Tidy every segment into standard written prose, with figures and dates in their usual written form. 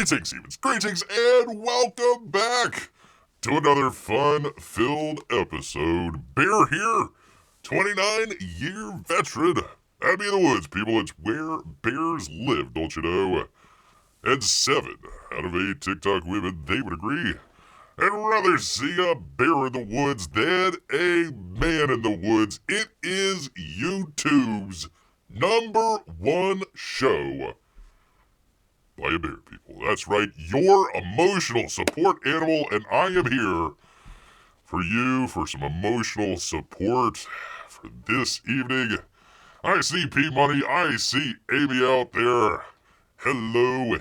Greetings, humans, greetings, and welcome back to another fun-filled episode. Bear here, 29-year veteran. I'd be in the woods, people. It's where bears live, don't you know? And 7 out of 8 TikTok women, they would agree, and rather see a bear in the woods than a man in the woods. It is YouTube's #1 show by a bear, people. That's right, your emotional support animal, and I am here for you for some emotional support for this evening. I see P-Money, I see Amy out there. Hello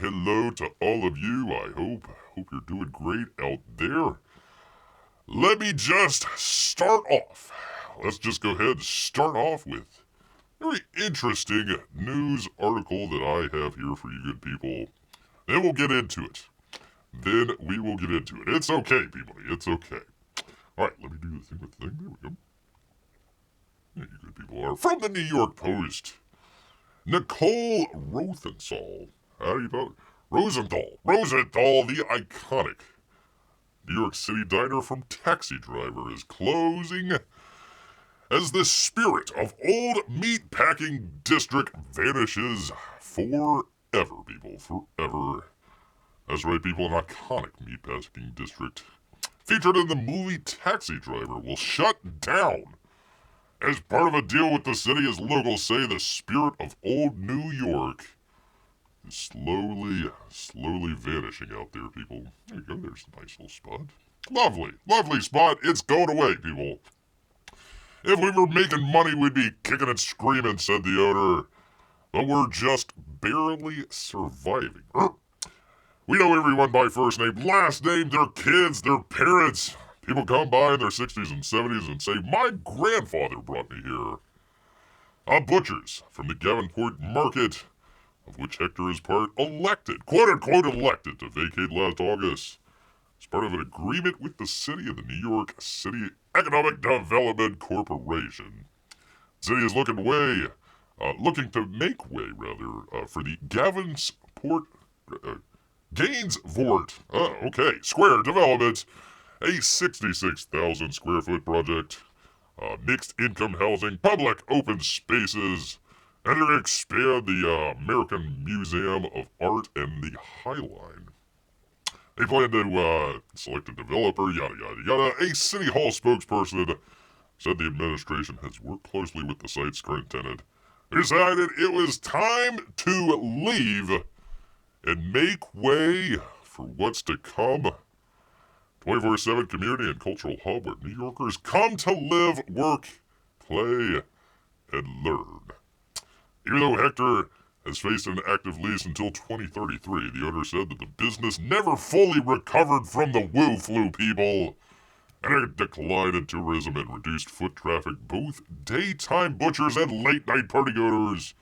to all of you. I hope you're doing great out there. Let me just start off. Let's just go ahead and start off with a very interesting news article that I have here for you good people. Then we'll get into it. It's okay, people. It's okay. Alright, let me do the thing with the thing. There we go. Yeah, you good people are. From the New York Post, Nicole Rosenthal. How do you spell it? Rosenthal, the iconic New York City diner from Taxi Driver, is closing as the spirit of old meatpacking district vanishes forever, people. Forever. That's right, people. An iconic meatpacking district featured in the movie Taxi Driver will shut down as part of a deal with the city, as locals say the spirit of old New York is slowly vanishing out there, people. There you go, there's a nice little spot. Lovely spot. It's going away, people. If we were making money, we'd be kicking and screaming, said the owner. But we're just barely surviving. We know everyone by first name, last name, their kids, their parents. People come by in their 60s and 70s and say, my grandfather brought me here. Butchers from the Davenport Market, of which Hector is part, elected, quote-unquote elected, to vacate last August as part of an agreement with the city of the New York City Economic Development Corporation. The city is looking to make way, for the Gainsvort, Square Development, a 66,000 square foot project, mixed income housing, public open spaces, and to expand the American Museum of Art and the High Line. They plan to select a developer, yada yada yada. A City Hall spokesperson said the administration has worked closely with the site's current tenant. They decided it was time to leave and make way for what's to come. 24/7 community and cultural hub where New Yorkers come to live, work, play, and learn. Even though Hector has faced an active lease until 2033, the owner said that the business never fully recovered from the Wu flu, people, and a decline in tourism and reduced foot traffic. Both daytime butchers and late-night partygoers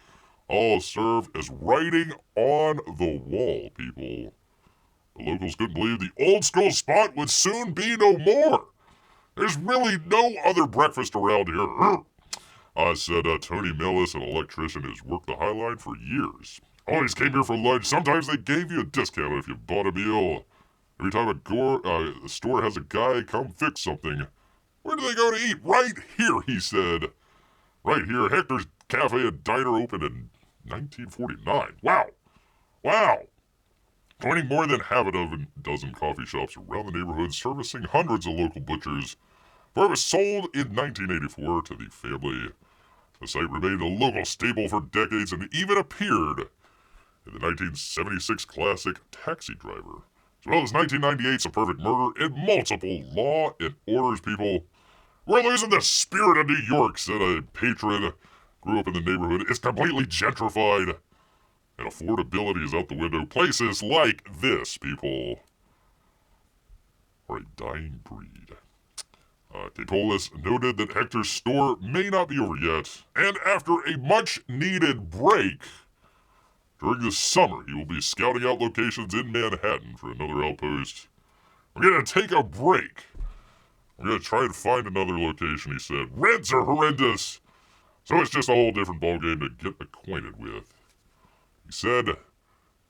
all serve as writing on the wall, people. The locals couldn't believe the old-school spot would soon be no more. There's really no other breakfast around here. Said Tony Millis, an electrician who's worked the High Line for years. Always came here for lunch. Sometimes they gave you a discount if you bought a meal. Every time a store has a guy come fix something. Where do they go to eat? Right here, he said. Right here. Hector's Cafe and Diner opened in 1949. Wow. Joining more than half a dozen coffee shops around the neighborhood, servicing hundreds of local butchers. Before it was sold in 1984 to the family. The site remained a local staple for decades and even appeared in the 1976 classic Taxi Driver, as well as 1998's A Perfect Murder and multiple Law and Orders, people. We're losing the spirit of New York, said a patron. Grew up in the neighborhood. It's completely gentrified, and affordability is out the window. Places like this, people, are a dying breed. Capolis noted that Hector's store may not be over yet, and after a much-needed break, during the summer, he will be scouting out locations in Manhattan for another outpost. We're going to take a break I'm gonna try and find another location, he said. Rents are horrendous! So it's just a whole different ballgame to get acquainted with. He said,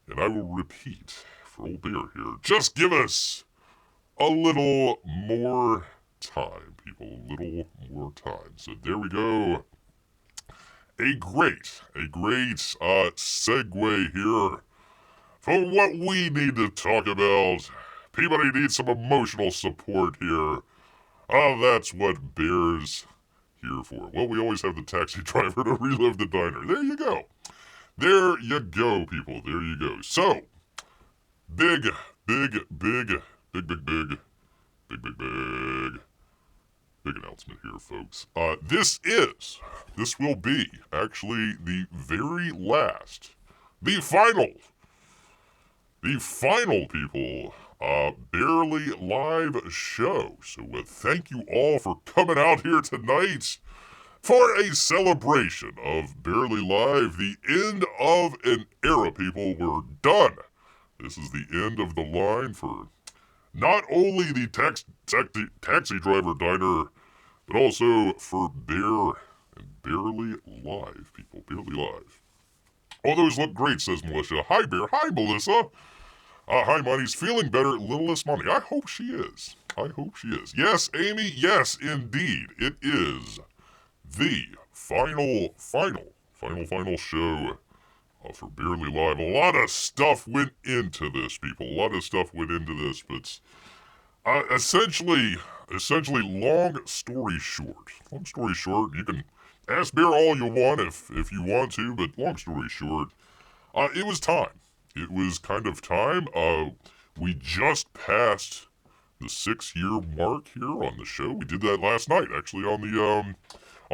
and I will repeat for old Bear here, just give us a little more time, people. A little more time. So there we go. A great segue here for what we need to talk about. Peabody needs some emotional support here. That's what Bear's here for. Well, we always have the taxi driver to relive the diner. There you go. There you go, people. There you go. So, big announcement here, folks. This will be actually the very last, the final, people, Barely Live show. So thank you all for coming out here tonight for a celebration of Barely Live, the end of an era, people. We're done. This is the end of the line for not only the taxi driver diner, but also for Bear and Barely Live, people. Barely Live. All those look great, says Melissa. Hi, Bear. Hi, Melissa. Hi, Money's feeling better. Little less money. I hope she is. Yes, Amy. Yes, indeed. It is the final show for Barely Live. A lot of stuff went into this, people. But essentially, long story short, you can ask Bear all you want if you want to, but long story short, it was time. It was kind of time. We just passed the 6-year mark here on the show. We did that last night, actually, on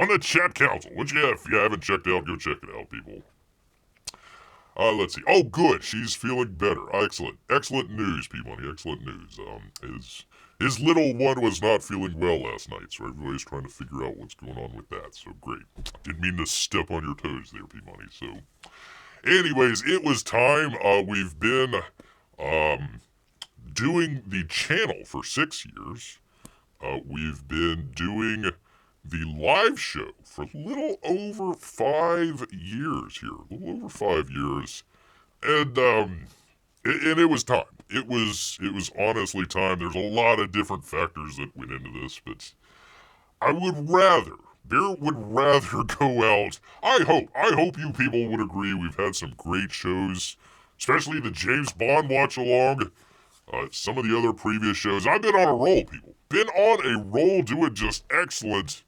the chat council, which, yeah, if you haven't checked out, go check it out, people. Let's see. Oh, good. She's feeling better. Excellent news, people. Excellent news. His little one was not feeling well last night, so everybody's trying to figure out what's going on with that. So great. Didn't mean to step on your toes there, P-Money. So, anyways, it was time. We've been doing the channel for 6 years. We've been doing the live show for a little over 5 years here. And it was time. It was honestly time. There's a lot of different factors that went into this, but Bear would rather go out. I hope you people would agree. We've had some great shows, especially the James Bond watch along. Some of the other previous shows. I've been on a roll, people. Been on a roll doing just excellent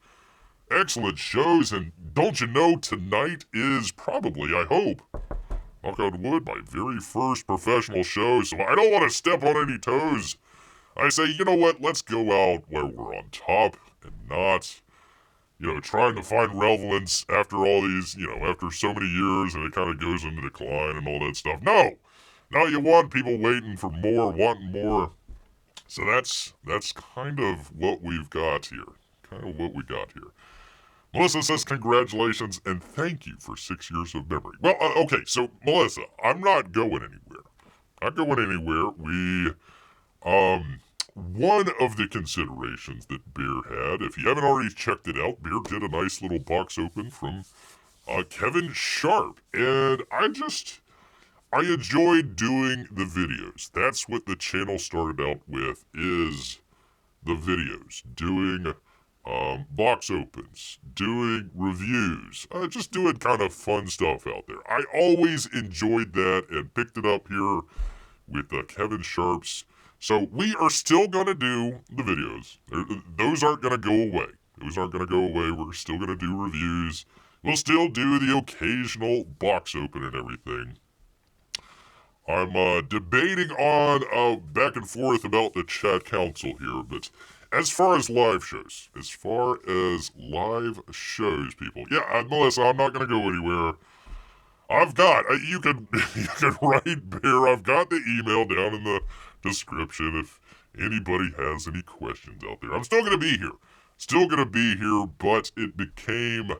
shows, and don't you know, tonight is probably, I hope, knock on wood, my very first professional show, so I don't want to step on any toes. I say, you know what, let's go out where we're on top and not, trying to find relevance after all these, after so many years, and it kind of goes into decline and all that stuff. No, you want people waiting for more, wanting more. So that's kind of what we've got here. Melissa says congratulations and thank you for 6 years of memory. Well, okay, so Melissa, I'm not going anywhere. We, one of the considerations that Bear had, if you haven't already checked it out, Bear did a nice little box open from Kevin Sharp, and I enjoyed doing the videos. That's what the channel started out with, is the videos, doing box opens, doing reviews, just doing kind of fun stuff out there. I always enjoyed that and picked it up here with Kevin Sharp's. So we are still going to do the videos. Those aren't going to go away. We're still going to do reviews. We'll still do the occasional box open and everything. I'm debating on back and forth about the chat council here, but as far as live shows, people, yeah, Melissa, I'm not going to go anywhere. I've got, you can write Bear, I've got the email down in the description if anybody has any questions out there. I'm still going to be here, but it became,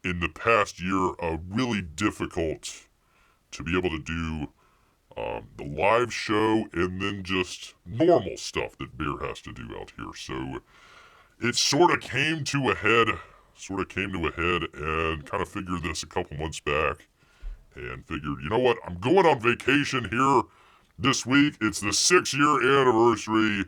in the past year, really difficult to be able to do the live show, and then just normal stuff that Bear has to do out here. So it sort of came to a head, and kind of figured this a couple months back, and figured, you know what, I'm going on vacation here this week. It's the 6-year anniversary.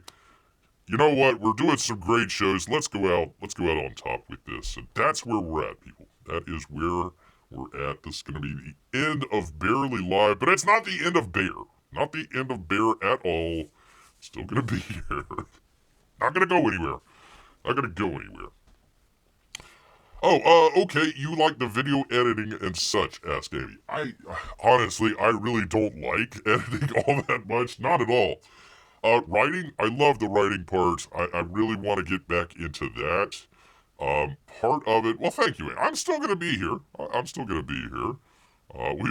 You know what, we're doing some great shows. Let's go out on top with this. And that's where we're at, people. That is where we're at. This is going to be the end of Barely Live, but it's not the end of Bear. Not the end of Bear at all. Still going to be here. Not going to go anywhere. Not going to go anywhere. Oh, okay, you like the video editing and such, asked Amy. Honestly, I really don't like editing all that much. Not at all. Writing, I love the writing part. I really want to get back into that. Part of it, well, thank you. I'm still going to be here.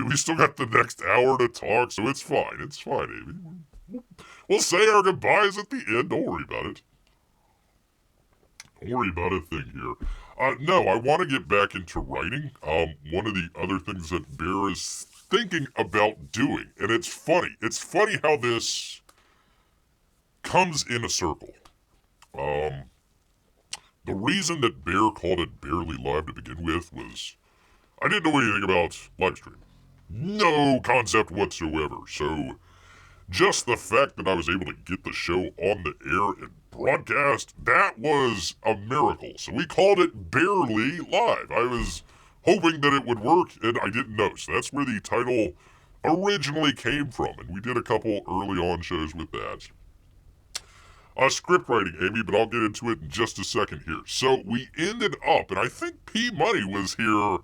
We still got the next hour to talk, so it's fine. It's fine, Amy. We'll say our goodbyes at the end. Don't worry about it. Don't worry about a thing here. No, I want to get back into writing. One of the other things that Bear is thinking about doing, and it's funny. It's funny how this comes in a circle. The reason that Bear called it Barely Live to begin with was I didn't know anything about live stream. No concept whatsoever. So just the fact that I was able to get the show on the air and broadcast, that was a miracle. So we called it Barely Live. I was hoping that it would work, and I didn't know. So that's where the title originally came from, and we did a couple early on shows with that. Script writing, Amy, but I'll get into it in just a second here. So we ended up, and I think P Money was here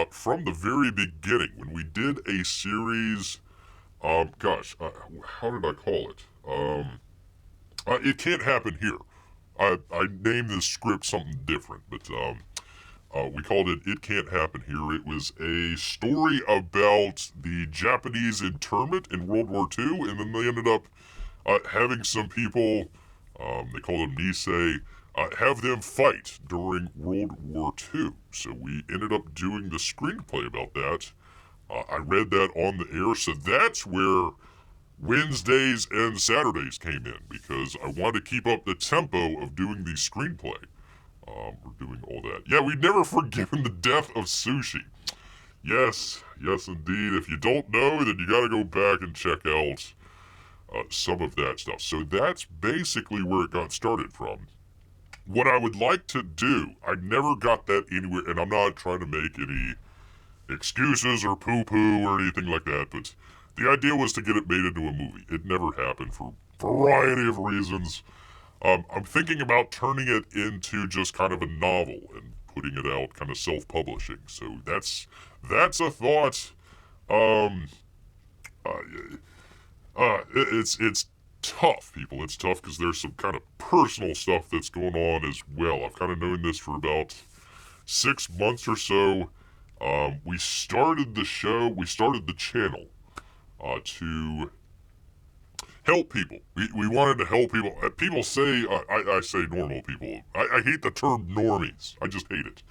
from the very beginning when we did a series. How did I call it? It Can't Happen Here. I named this script something different, but we called it It Can't Happen Here. It was a story about the Japanese internment in World War II, and then they ended up having some people, they call them Nisei, have them fight during World War II. So we ended up doing the screenplay about that. I read that on the air, so that's where Wednesdays and Saturdays came in, because I wanted to keep up the tempo of doing the screenplay. We're doing all that. Yeah, we've never forgiven the death of sushi. Yes, indeed. If you don't know, then you gotta go back and check out some of that stuff. So that's basically where it got started from. What I would like to do, I never got that anywhere, and I'm not trying to make any excuses or poo-poo or anything like that, but the idea was to get it made into a movie. It never happened for a variety of reasons. I'm thinking about turning it into just kind of a novel and putting it out kind of self-publishing. So that's a thought. It's tough, people. It's tough because there's some kind of personal stuff that's going on as well. I've kind of known this for about 6 months or so. We started the channel to help people. We wanted to help people. People say, I say normal people. I hate the term normies. I just hate it.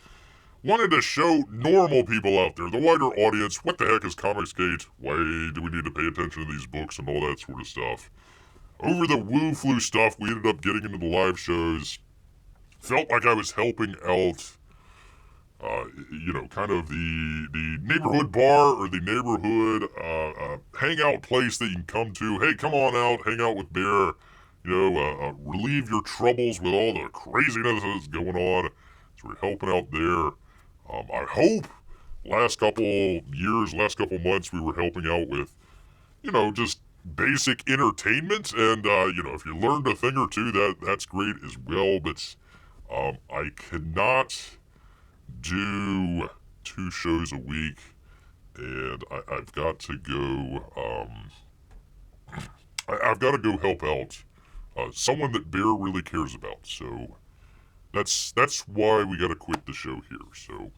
Wanted to show normal people out there, the wider audience, what the heck is Comicsgate? Why do we need to pay attention to these books and all that sort of stuff? Over the woo flu stuff, we ended up getting into the live shows. Felt like I was helping out, kind of the neighborhood bar or the neighborhood hangout place that you can come to. Hey, come on out, hang out with Bear. Relieve your troubles with all the craziness that's going on. So we're helping out there. I hope last couple months we were helping out with, just basic entertainment. And, if you learned a thing or two, that's great as well. But I cannot do 2 shows a week. And I've got to go, I've got to go help out someone that Bear really cares about. So that's why we got to quit the show here. So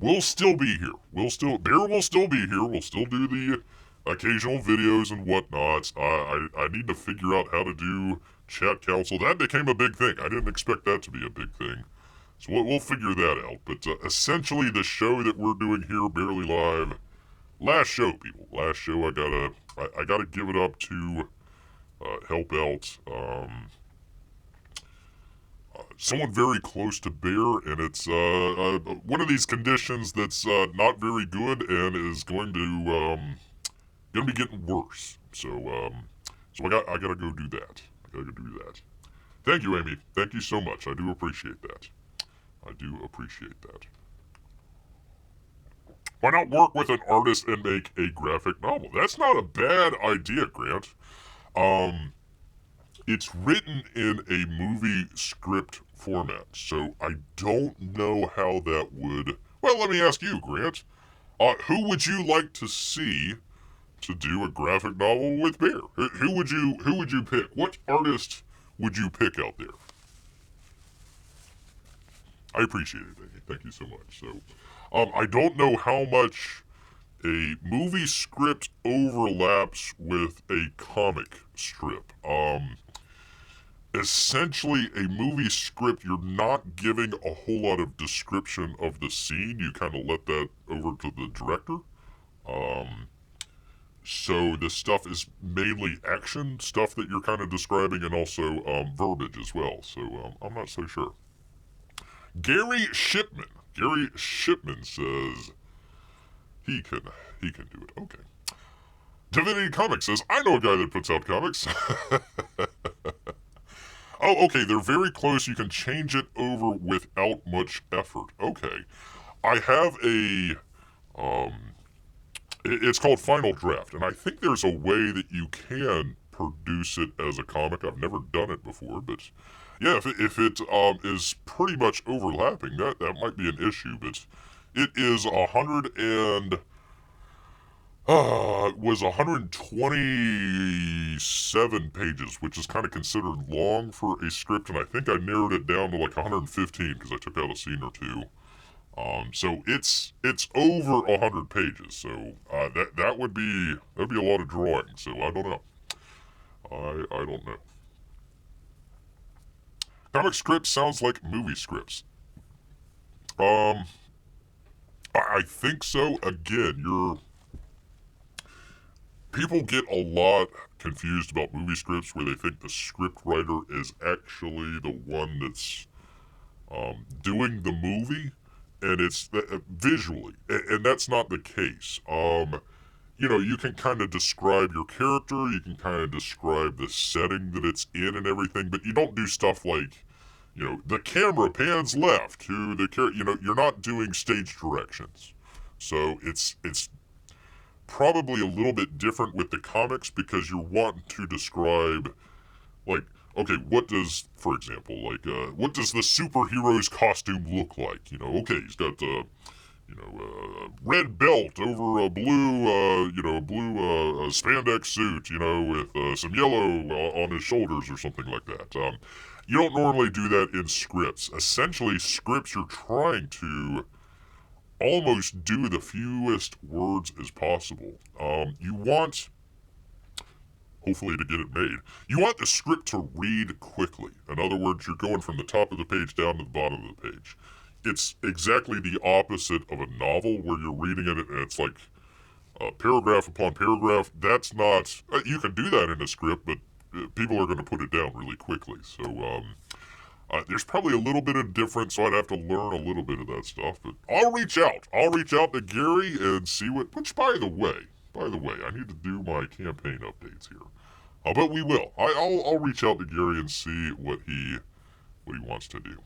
we'll still be here. Bear will still be here. We'll still do the occasional videos and whatnot. I need to figure out how to do chat council. That became a big thing. I didn't expect that to be a big thing. So we'll figure that out. But essentially the show that we're doing here, Barely Live, last show, people. Last show, I gotta give it up to help out someone very close to Bear, and it's one of these conditions that's not very good and is going to be getting worse. So I gotta go do that. I gotta go do that. Thank you, Amy. Thank you so much. I do appreciate that. I do appreciate that. Why not work with an artist and make a graphic novel? That's not a bad idea, Grant. It's written in a movie script format, so I don't know how that would... Well, let me ask you, Grant. Who would you like to see to do a graphic novel with Bear? Who would you pick? What artist would you pick out there? I appreciate it, Amy. Thank you so much. So, I don't know how much a movie script overlaps with a comic strip. Essentially, a movie script, you're not giving a whole lot of description of the scene. You kind of let that over to the director. So the stuff is mainly action stuff that you're kind of describing, and also verbiage as well. So I'm not so sure. Gary Shipman. Gary Shipman says he can do it. Okay. Divinity Comics says, I know a guy that puts out comics. Oh, okay, they're very close. You can change it over without much effort. Okay. I have a, it's called Final Draft, and I think there's a way that you can produce it as a comic. I've never done it before, but yeah, if it is pretty much overlapping, that might be an issue, but it is 127 pages, which is kind of considered long for a script, and I think I narrowed it down to like 115 because I took out a scene or two. So it's over 100 pages, so that would be a lot of drawing. So I don't know. I don't know. Comic script sounds like movie scripts. I think so. Again, people get a lot confused about movie scripts where they think the script writer is actually the one that's doing the movie, and it's visually, and that's not the case. You can kind of describe your character, you can kind of describe the setting that it's in and everything, but you don't do stuff like, the camera pans left to the character. You're not doing stage directions. So it's probably a little bit different with the comics because you're wanting to describe, like, okay, what does, for example, what does the superhero's costume look like? Okay, he's got a red belt over a blue, spandex suit, with some yellow on his shoulders or something like that. You don't normally do that in scripts. Essentially, scripts, you're trying to almost do the fewest words as possible. You want, hopefully to get it made, you want the script to read quickly. In other words, you're going from the top of the page down to the bottom of the page. It's exactly the opposite of a novel where you're reading it and it's like paragraph upon paragraph. That's not, you can do that in a script, but people are going to put it down really quickly. So there's probably a little bit of difference, so I'd have to learn a little bit of that stuff. But I'll reach out. I'll reach out to Gary and see which, by the way, I need to do my campaign updates here. But we will. I'll reach out to Gary and see what he wants to do.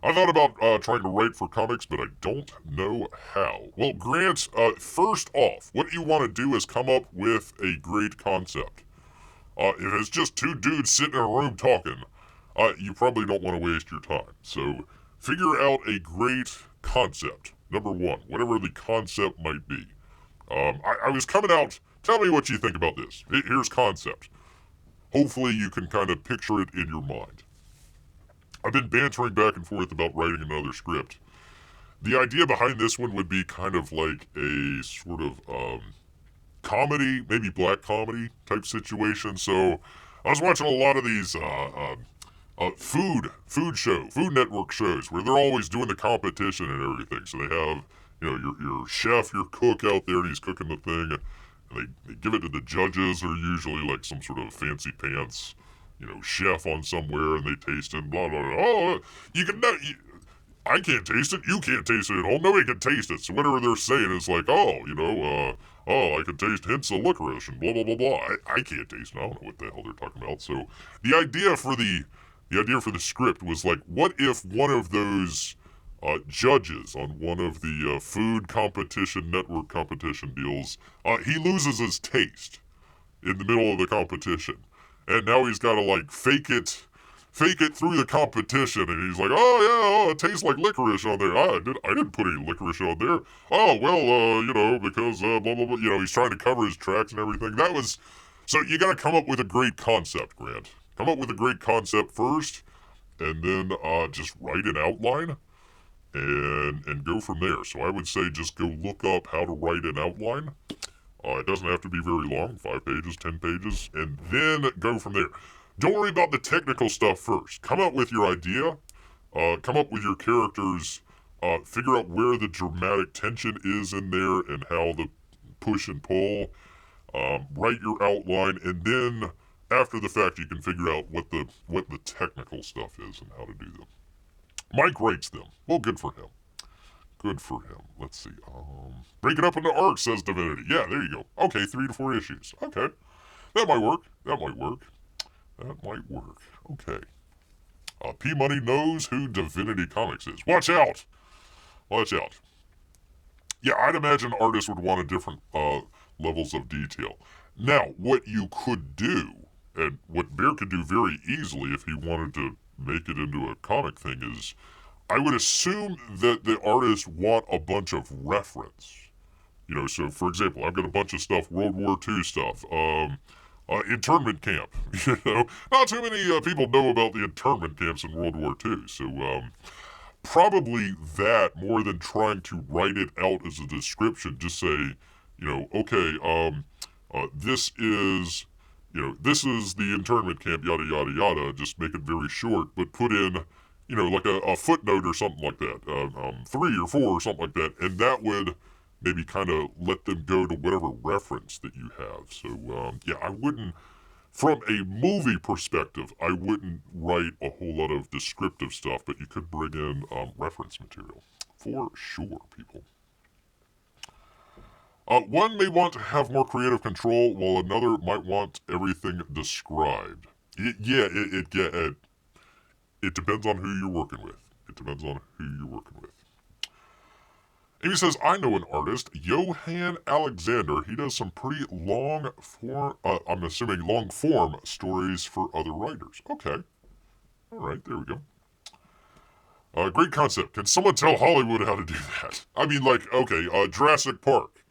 I thought about trying to write for comics, but I don't know how. Well, Grant, first off, what you want to do is come up with a great concept. If it's just two dudes sitting in a room talking, you probably don't want to waste your time. So figure out a great concept, number one, whatever the concept might be. I was coming out, tell me what you think about this. Here's concept. Hopefully you can kind of picture it in your mind. I've been bantering back and forth about writing another script. The idea behind this one would be kind of like a sort of comedy, maybe black comedy type situation. So I was watching a lot of these food network shows where they're always doing the competition and everything. So they have, your chef, your cook out there, and he's cooking the thing, and they give it to the judges, who are usually like some sort of fancy pants, chef on somewhere, and they taste it, blah, blah, blah. Oh, you can know, I can't taste it, you can't taste it at home, nobody can taste it, so whatever they're saying is like, I can taste hints of licorice, and blah, blah, blah, blah. I can't taste it, I don't know what the hell they're talking about. So the idea for the script was like, what if one of those judges on one of the food competition, network competition deals, he loses his taste in the middle of the competition. And now he's got to like fake it through the competition, and he's like, it tastes like licorice on there. I didn't put any licorice on there. Oh, well, because blah, blah, blah. He's trying to cover his tracks and everything. So you got to come up with a great concept, Grant. Come up with a great concept first, and then just write an outline, and go from there. So I would say just go look up how to write an outline. It doesn't have to be very long, 5 pages, 10 pages, and then go from there. Don't worry about the technical stuff first. Come up with your idea, come up with your characters, figure out where the dramatic tension is in there and how the push and pull, write your outline, and then after the fact you can figure out what the technical stuff is and how to do them. Mike writes them. Well, good for him. Good for him. Let's see. Break it up into arcs, says Divinity. Yeah, there you go. Okay, 3 to 4 issues. Okay. That might work. Okay. P-Money knows who Divinity Comics is. Watch out! Yeah, I'd imagine artists would want a different levels of detail. Now, what you could do, and what Bear could do very easily if he wanted to make it into a comic thing, is I would assume that the artists want a bunch of reference. So for example, I've got a bunch of stuff, World War II stuff, internment camp. Not too many people know about the internment camps in World War II. So probably that more than trying to write it out as a description. Just say, this is the internment camp, yada yada yada. Just make it very short, but put in, like a footnote or something like that, 3 or 4 or something like that, and that would maybe kind of let them go to whatever reference that you have. So, I wouldn't, from a movie perspective, I wouldn't write a whole lot of descriptive stuff, but you could bring in reference material. For sure, people. One may want to have more creative control, while another might want everything described. It depends on who you're working with. Amy says, I know an artist, Johan Alexander. He does some pretty long form stories for other writers. Okay. All right, there we go. Great concept. Can someone tell Hollywood how to do that? I mean, Jurassic Park.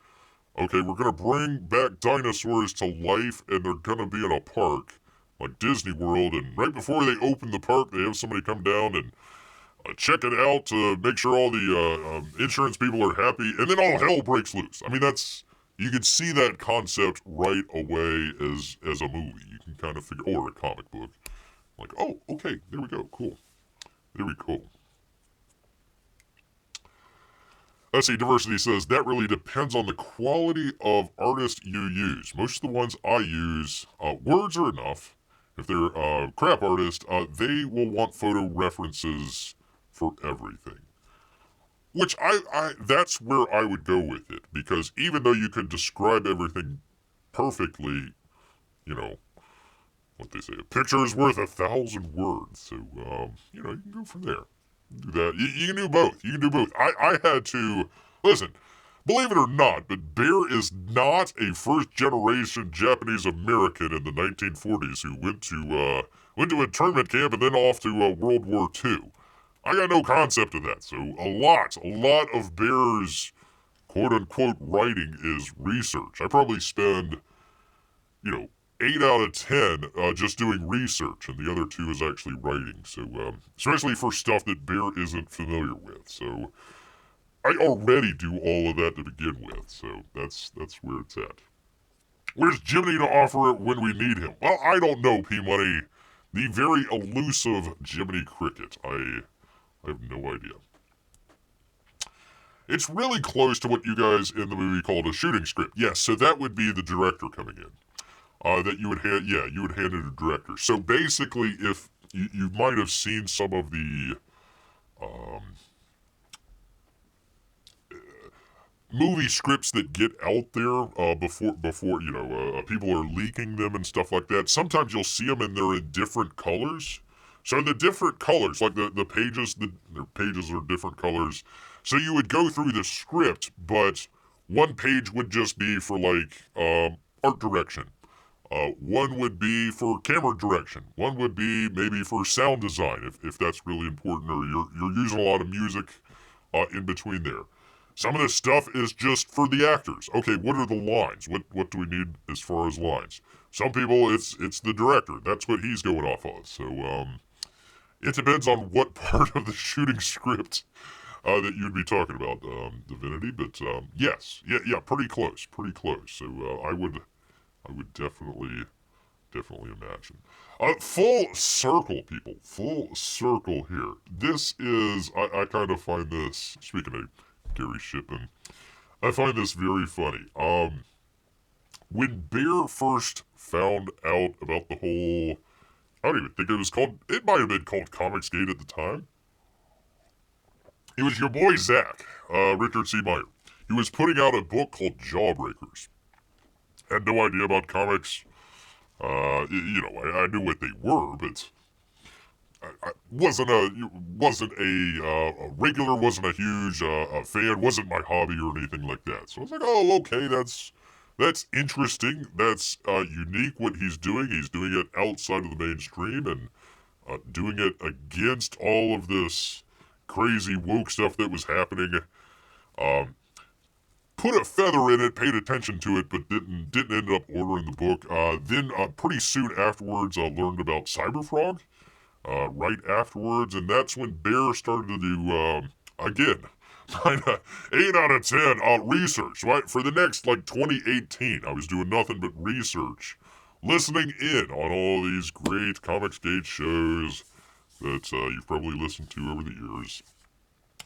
Okay, we're going to bring back dinosaurs to life, and they're going to be in a park, like Disney World, and right before they open the park, they have somebody come down and check it out to make sure all the insurance people are happy, and then all hell breaks loose. I mean, you can see that concept right away as a movie. You can kind of figure, or a comic book. Like, oh, okay, there we go, cool. Very cool. Let's see, Diversity says, that really depends on the quality of artist you use. Most of the ones I use, words are enough. If they're a crap artist, they will want photo references for everything. Which that's where I would go with it, because even though you could describe everything perfectly, what they say, a picture is worth 1,000 words. So, you can go from there. Do that. You can do both. I had to, listen, believe it or not, but Bear is not a first-generation Japanese American in the 1940s who went to internment camp and then off to World War II. I got no concept of that. So a lot of Bear's quote-unquote writing is research. I probably spend, 8 out of 10 just doing research, and the other 2 is actually writing. So, especially for stuff that Bear isn't familiar with. So, I already do all of that to begin with. So, that's where it's at. Where's Jiminy to offer it when we need him? Well, I don't know, P-Money. The very elusive Jiminy Cricket. I have no idea. It's really close to what you guys in the movie called a shooting script. Yes, so that would be the director coming in. That you would hand, yeah, you would hand it to a director. So basically, if you might have seen some of the movie scripts that get out there before people are leaking them and stuff like that. Sometimes you'll see them and they're in different colors. So the different colors, like the pages, their pages are different colors. So you would go through the script, but one page would just be for like art direction. One would be for camera direction. One would be maybe for sound design, if that's really important, or you're using a lot of music in between there. Some of this stuff is just for the actors. Okay, what are the lines? What do we need as far as lines? Some people, it's the director. That's what he's going off of. So it depends on what part of the shooting script that you'd be talking about, Divinity. But yes, yeah, pretty close. So I would definitely imagine. Full circle, people. Full circle here. This is, I kind of find this, speaking of Gary Shipman, I find this very funny. When Bear first found out about the whole, I don't even think it might have been called Comicsgate at the time. It was your boy Zach, Richard C. Meyer. He was putting out a book called Jawbreakers. Had no idea about comics. I knew what they were, but I wasn't a regular, wasn't a huge fan, wasn't my hobby or anything like that. So I was like, oh, okay, that's interesting. That's unique what he's doing. He's doing it outside of the mainstream and doing it against all of this crazy woke stuff that was happening. Put a feather in it, paid attention to it, but didn't end up ordering the book. Then pretty soon afterwards, learned about Cyberfrog. Right afterwards, and that's when Bear started to do, again, kind of 8 out of 10 research, right? For the next, 2018, I was doing nothing but research, listening in on all these great Comicsgate shows that you've probably listened to over the years.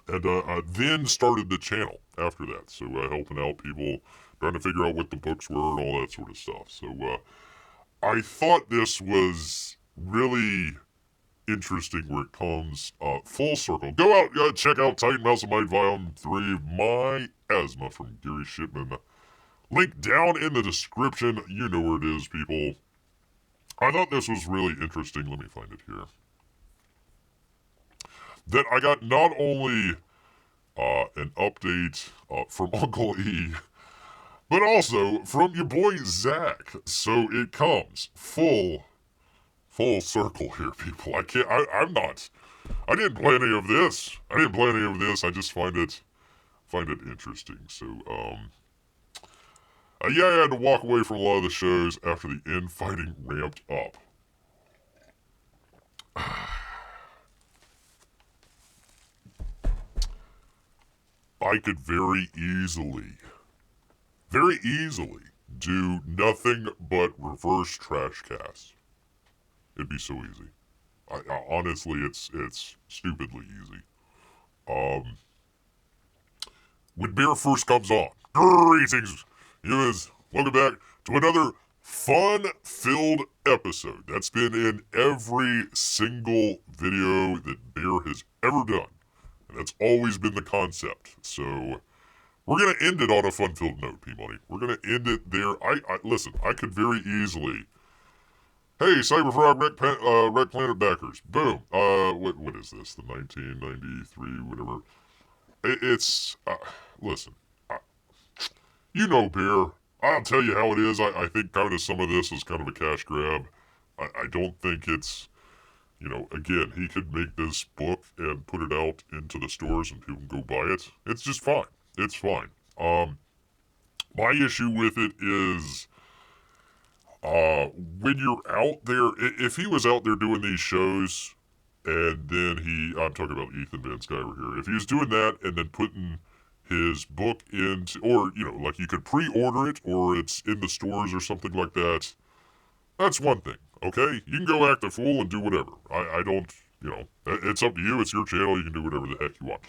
And then started the channel after that, so helping out people, trying to figure out what the books were and all that sort of stuff. So I thought this was really interesting where it comes full circle. Go out, check out Titan Mouse and Might Volume 3, My Asthma from Gary Shipman. Link down in the description. You know where it is, people. I thought this was really interesting. Let me find it here. That I got not only an update from Uncle E, but also from your boy Zach. So it comes full circle here, people. I didn't play any of this. I just find it interesting. So, I had to walk away from a lot of the shows after the infighting ramped up. I could very easily do nothing but reverse trash casts. It'd be so easy. Honestly, it's stupidly easy. When Bear first comes on, greetings, viewers. Welcome back to another fun-filled episode that's been in every single video that Bear has ever done. And that's always been the concept. So we're going to end it on a fun-filled note, P-Money. We're going to end it there. Listen, I could very easily... Hey, Cyberfrog Red Planet backers. Boom. What is this? The 1993, whatever. Listen. You know Bear. I'll tell you how it is. I think kind of some of this is kind of a cash grab. I don't think it's, again, he could make this book and put it out into the stores and people can go buy it. It's just fine. It's fine. My issue with it is... when you're out there, if he was out there doing these shows, and then I'm talking about Ethan Van Sciver here, if he was doing that and then putting his book into, or, you could pre-order it, or it's in the stores or something like that, that's one thing, okay? You can go act a fool and do whatever. I don't, it's up to you, it's your channel, you can do whatever the heck you want.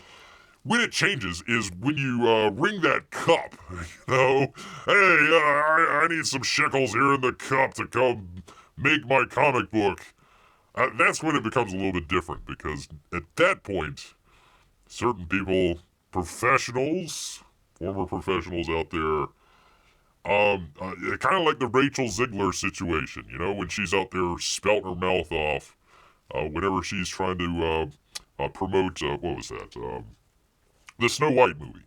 when it changes is when you ring that cup. You know, hey, I need some shekels here in the cup to come make my comic book. That's when it becomes a little bit different, because at that point, certain people, professionals, former professionals out there, kind of like the Rachel Ziegler situation, you know, when she's out there spouting her mouth off, whenever she's trying to promote, what was that, the Snow White movie.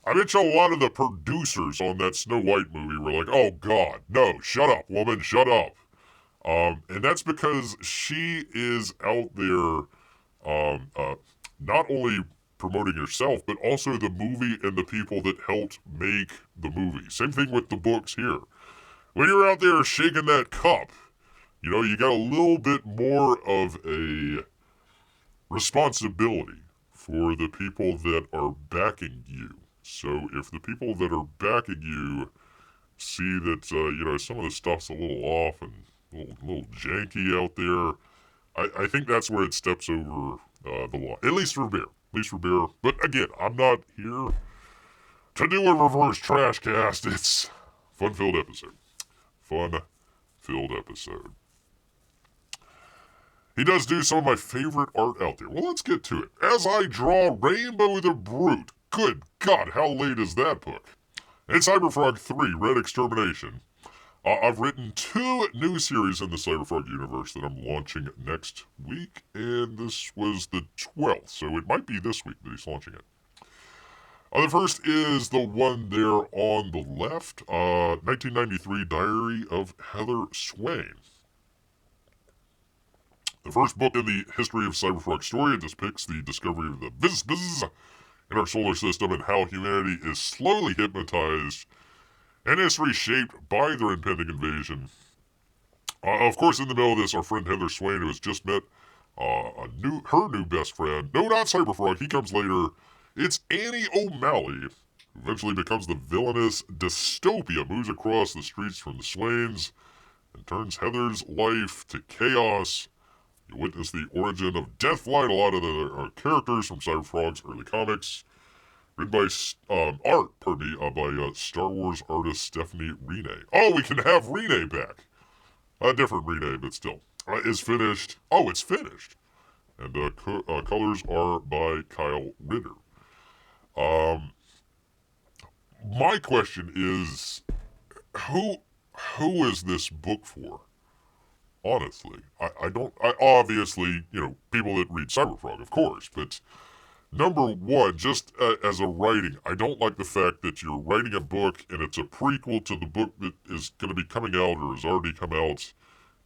I bet you a lot of the producers on that Snow White movie were like, oh God, no, shut up, woman, shut up. And that's because she is out there, not only promoting herself, but also the movie and the people that helped make the movie. Same thing with the books here. When you're out there shaking that cup, you know, you got a little bit more of a responsibility for the people that are backing you. So if the people that are backing you see that, you know, some of the stuff's a little off and a little janky out there, I think that's where it steps over the line. At least for Bear. But again, I'm not here to do a reverse trash cast. It's fun-filled episode. Fun-filled episode. He does do some of my favorite art out there. Well, let's get to it. As I draw Rainbow the Brute. Good God, how late is that book? And Cyberfrog 3, Red Extermination. I've written 2 new series in the Cyberfrog universe that I'm launching next week, and this was the 12th, so it might be this week that he's launching it. The first is the one there on the left, 1993 Diary of Heather Swain. The first book in the history of Cyberfrog story. It depicts the discovery of the Bzz in our solar system and how humanity is slowly hypnotized and history shaped by their impending invasion. Of course, in the middle of this, our friend Heather Swain, who has just met her new best friend. No, not Cyberfrog. He comes later. It's Annie O'Malley, who eventually becomes the villainous Dystopia, moves across the streets from the Swains, and turns Heather's life to chaos. You witness the origin of Deathflight, a lot of the characters from Cyberfrog's early comics. Written by by Star Wars artist Stephanie Renee. Oh, we can have Renee back. A different Renee, but still. Is finished. Oh, it's finished. And colors are by Kyle Ritter. My question is, who is this book for? Honestly, I obviously, you know, people that read Cyberfrog, of course, but number one, just as a writing, I don't like the fact that you're writing a book and it's a prequel to the book that is going to be coming out or has already come out.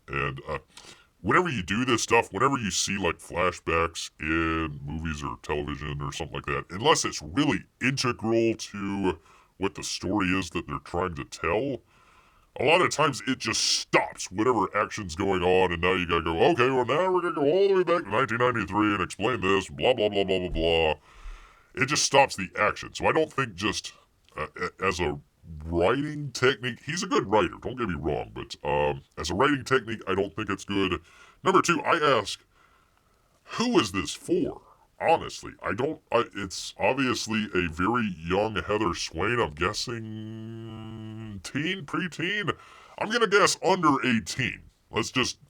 And whenever you do this stuff, whenever you see like flashbacks in movies or television or something like that, unless it's really integral to what the story is that they're trying to tell, a lot of times it just stops whatever action's going on, and now you gotta go, okay, well now we're gonna go all the way back to 1993 and explain this, blah, blah, blah, blah, blah, blah. It just stops the action. So I don't think just as a writing technique, he's a good writer, don't get me wrong, but as a writing technique, I don't think it's good. Number 2, I ask, who is this for? Honestly, it's obviously a very young Heather Swain. I'm guessing preteen. I'm gonna guess under 18. Let's just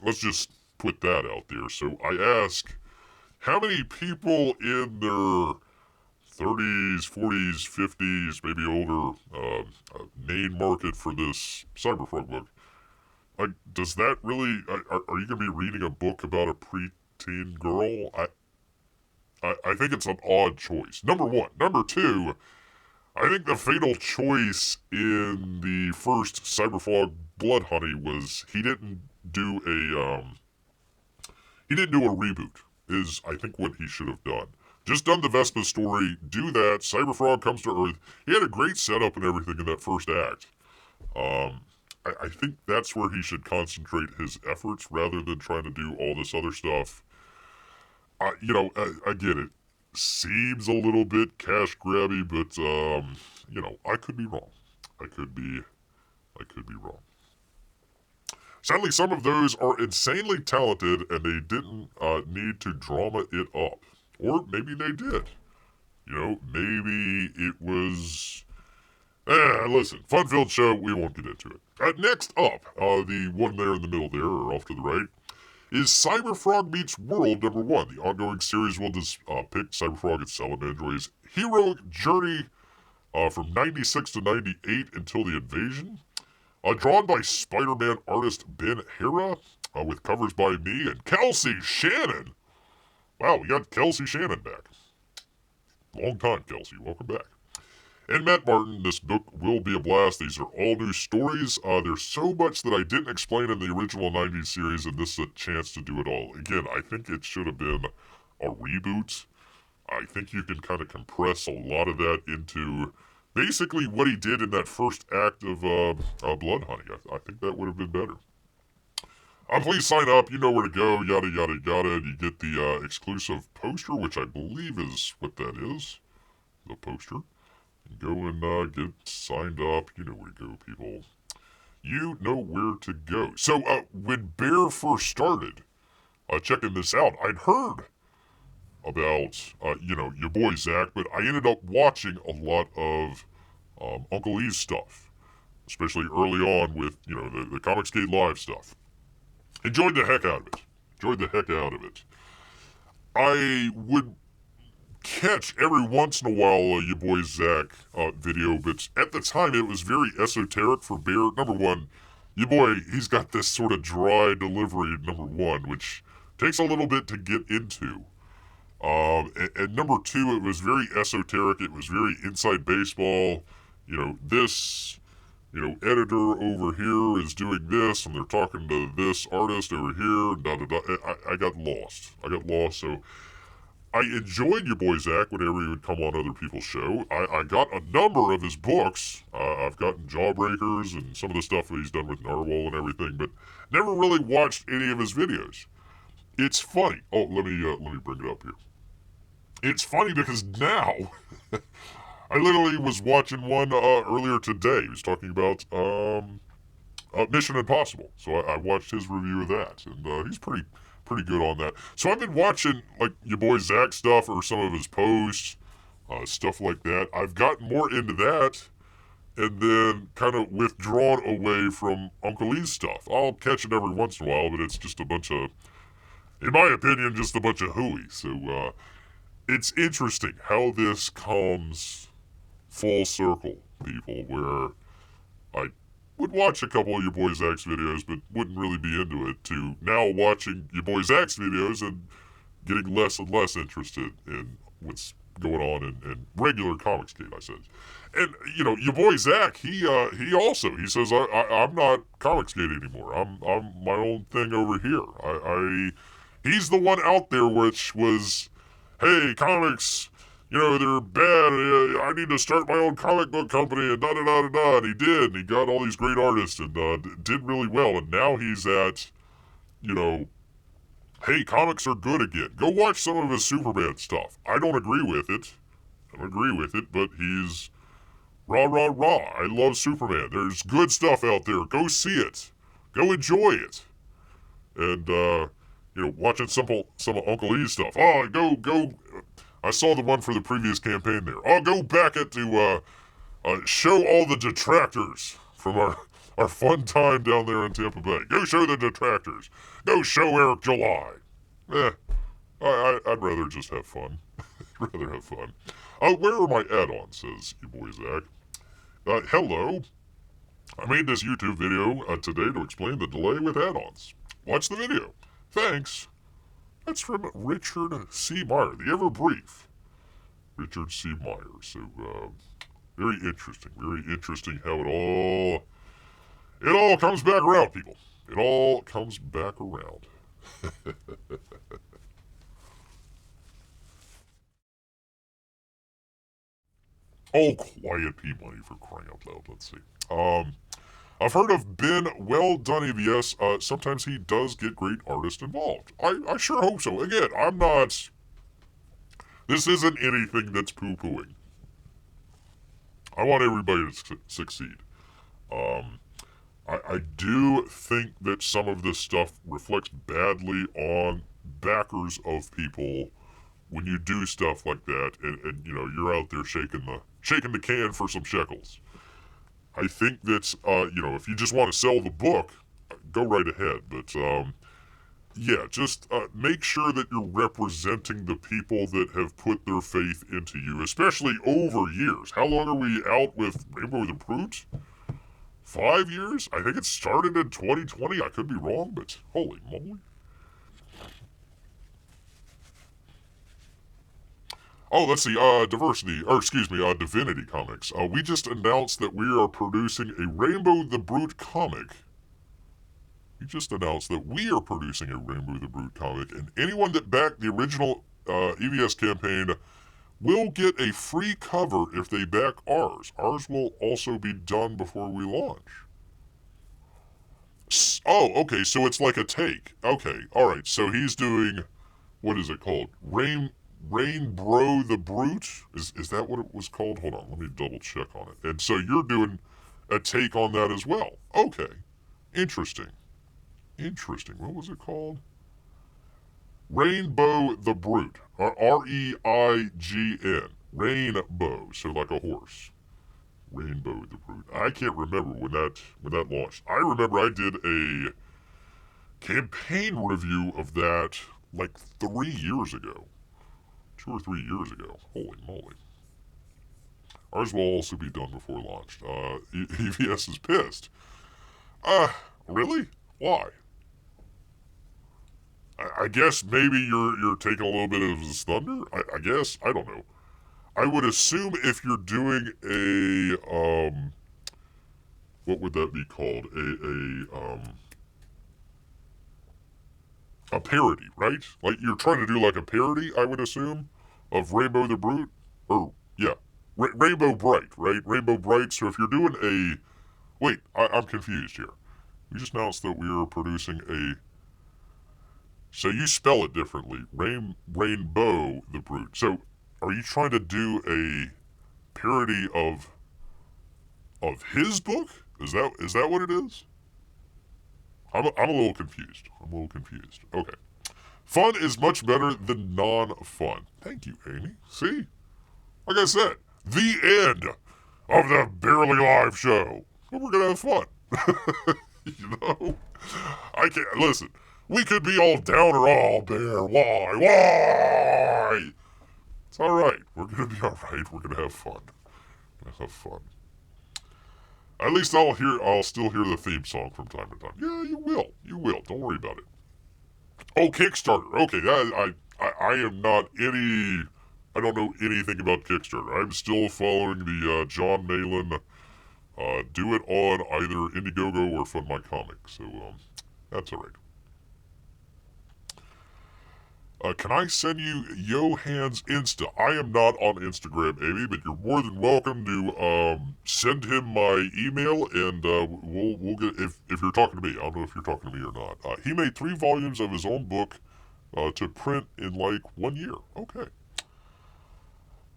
put that out there. So I ask, how many people in their 30s, 40s, 50s, maybe older, main market for this Cyberfrog book? Like, does that really? Are you gonna be reading a book about a preteen girl? I think it's an odd choice. Number 1. Number 2, I think the fatal choice in the first Cyberfrog Blood Honey was he didn't do a reboot, is I think what he should have done. Just done the Vespa story, do that, Cyberfrog comes to Earth. He had a great setup and everything in that first act. I think that's where he should concentrate his efforts rather than trying to do all this other stuff. You know, I get it. Seems a little bit cash grabby, but, you know, I could be wrong. I could be wrong. Sadly, some of those are insanely talented, and they didn't need to drama it up. Or maybe they did. You know, maybe it was... listen, fun-filled show, we won't get into it. Next up, the one there in the middle there, or off to the right, is Cyberfrog Meets World #1. The ongoing series will depict Cyberfrog and Salamandroid's heroic journey from 96 to 98 until the invasion. Drawn by Spider-Man artist Ben Hera, with covers by me and Kelsey Shannon. Wow, we got Kelsey Shannon back. Long time, Kelsey. Welcome back. And Matt Martin, this book will be a blast. These are all new stories. There's so much that I didn't explain in the original 90s series, and this is a chance to do it all. Again, I think it should have been a reboot. I think you can kind of compress a lot of that into basically what he did in that first act of Blood Honey. I think that would have been better. Please sign up. You know where to go. Yada, yada, yada. You get the exclusive poster, which I believe is what that is. The poster. Go and get signed up. You know where to go, people. You know where to go. So, when Bear first started checking this out, I'd heard about, your boy Zach, but I ended up watching a lot of Uncle E's stuff, especially early on with, the Comicsgate Live stuff. Enjoyed the heck out of it. I would catch every once in a while your boy Zach video, but at the time it was very esoteric for Bear. Number one, your boy, he's got this sort of dry delivery, number one, which takes a little bit to get into. And number two, it was very esoteric. It was very inside baseball. This, editor over here is doing this, and they're talking to this artist over here, and da-da-da. I got lost. So I enjoyed your boy Zach whenever he would come on other people's show. I got a number of his books. I've gotten Jawbreakers and some of the stuff that he's done with Narwhal and everything, but never really watched any of his videos. It's funny. Oh, let me bring it up here. It's funny because now, I literally was watching one earlier today. He was talking about Mission Impossible. So I watched his review of that, and he's pretty good on that. So I've been watching, like, your boy Zach stuff or some of his posts, stuff like that. I've gotten more into that, and then kind of withdrawn away from Uncle E's stuff. I'll catch it every once in a while, but it's just a bunch of, in my opinion, just a bunch of hooey. So, it's interesting how this comes full circle, people, where I would watch a couple of your boy Zach's videos, but wouldn't really be into it, to now watching your boy Zach's videos and getting less and less interested in what's going on in regular Comicsgate, I said. And, your boy Zach, he says, I'm not Comicsgate anymore. I'm my own thing over here. He's the one out there which was, hey, comics, they're bad. I need to start my own comic book company, and da-da-da-da-da. And he did, and he got all these great artists, and did really well. And now he's at, hey, comics are good again. Go watch some of his Superman stuff. I don't agree with it, but he's rah, rah, rah. I love Superman. There's good stuff out there. Go see it. Go enjoy it. And, watching some of Uncle E's stuff. Oh, go. I saw the one for the previous campaign there. I'll go back to show all the detractors from our fun time down there in Tampa Bay. Go show the detractors. Go show Eric July. I'd rather just have fun. Where are my add-ons, says your boy Zach. Hello. I made this YouTube video today to explain the delay with add-ons. Watch the video. Thanks. That's from Richard C. Meyer, the ever brief Richard C. Meyer. So, very interesting how it all comes back around, people. It all comes back around. Oh, quiet P-Money, for crying out loud. Let's see. I've heard of Ben Well Done AVS. Sometimes he does get great artists involved. I sure hope so. Again, I'm not... This isn't anything that's poo-pooing. I want everybody to succeed. I do think that some of this stuff reflects badly on backers of people when you do stuff like that, and you know, you're out there shaking the can for some shekels. I think that, you know, if you just want to sell the book, go right ahead. But, yeah, just make sure that you're representing the people that have put their faith into you, especially over years. How long are we out with Rainbow the Brute? 5 years? I think it started in 2020. I could be wrong, but holy moly. Oh, let's see, Divinity Comics. We just announced that we are producing a Rainbow the Brute comic. We just announced that we are producing a Rainbow the Brute comic, and anyone that backed the original EVS campaign will get a free cover if they back ours. Ours will also be done before we launch. Oh, okay, so it's like a take. Okay, alright, so he's doing, what is it called? Rainbow the Brute? Is that what it was called? Hold on, let me double check on it. And so you're doing a take on that as well. Okay, interesting. What was it called? Rainbow the Brute. R-E-I-G-N. Rainbow, so like a horse. Rainbow the Brute. I can't remember when that launched. I remember I did a campaign review of that like 3 years ago. 2 or 3 years ago. Holy moly. Ours will also be done before launch. EVS is pissed. Really? Why? I guess maybe you're taking a little bit of his thunder? I guess. I don't know. I would assume if you're doing a, what would that be called? A parody, right? Like, you're trying to do like a parody, I would assume, of Rainbow the Brute? Or, yeah. Rainbow Bright, right? Rainbow Bright, so if you're doing a... Wait, I'm confused here. We just announced that we are producing a... So you spell it differently. Rainbow the Brute. So, are you trying to do a parody of his book? Is that what it is? I'm a little confused. Okay. Fun is much better than non-fun. Thank you, Amy. See? Like I said, the end of the Barely Live show. But we're gonna have fun. You know? I can't, listen, we could be all down or all bear. Why? It's alright. We're gonna be alright. We're gonna have fun. At least I'll still hear the theme song from time to time. Yeah, you will. Don't worry about it. Oh, Kickstarter. Okay, I am not I don't know anything about Kickstarter. I'm still following the John Nolan do it on either Indiegogo or Fund My Comics. So, that's alright. Can I send you Johan's Insta? I am not on Instagram, Amy, but you're more than welcome to send him my email, and we'll get, if you're talking to me. I don't know if you're talking to me or not. He made 3 volumes of his own book to print in like 1 year. Okay.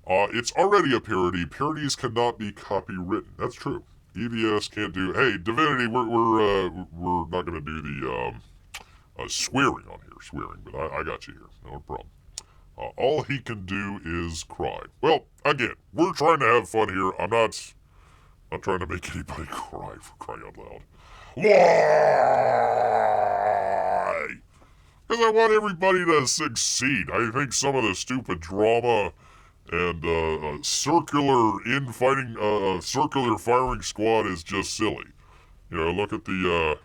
It's already a parody. Parodies cannot be copywritten. That's true. EVS can't do. Hey, Divinity, we're not gonna do the swearing on here, but I got you here, no problem. All he can do is cry. Well, again, we're trying to have fun here. I'm not trying to make anybody cry, for crying out loud. Why? Because I want everybody to succeed. I think some of the stupid drama and circular circular firing squad is just silly. You know, look at the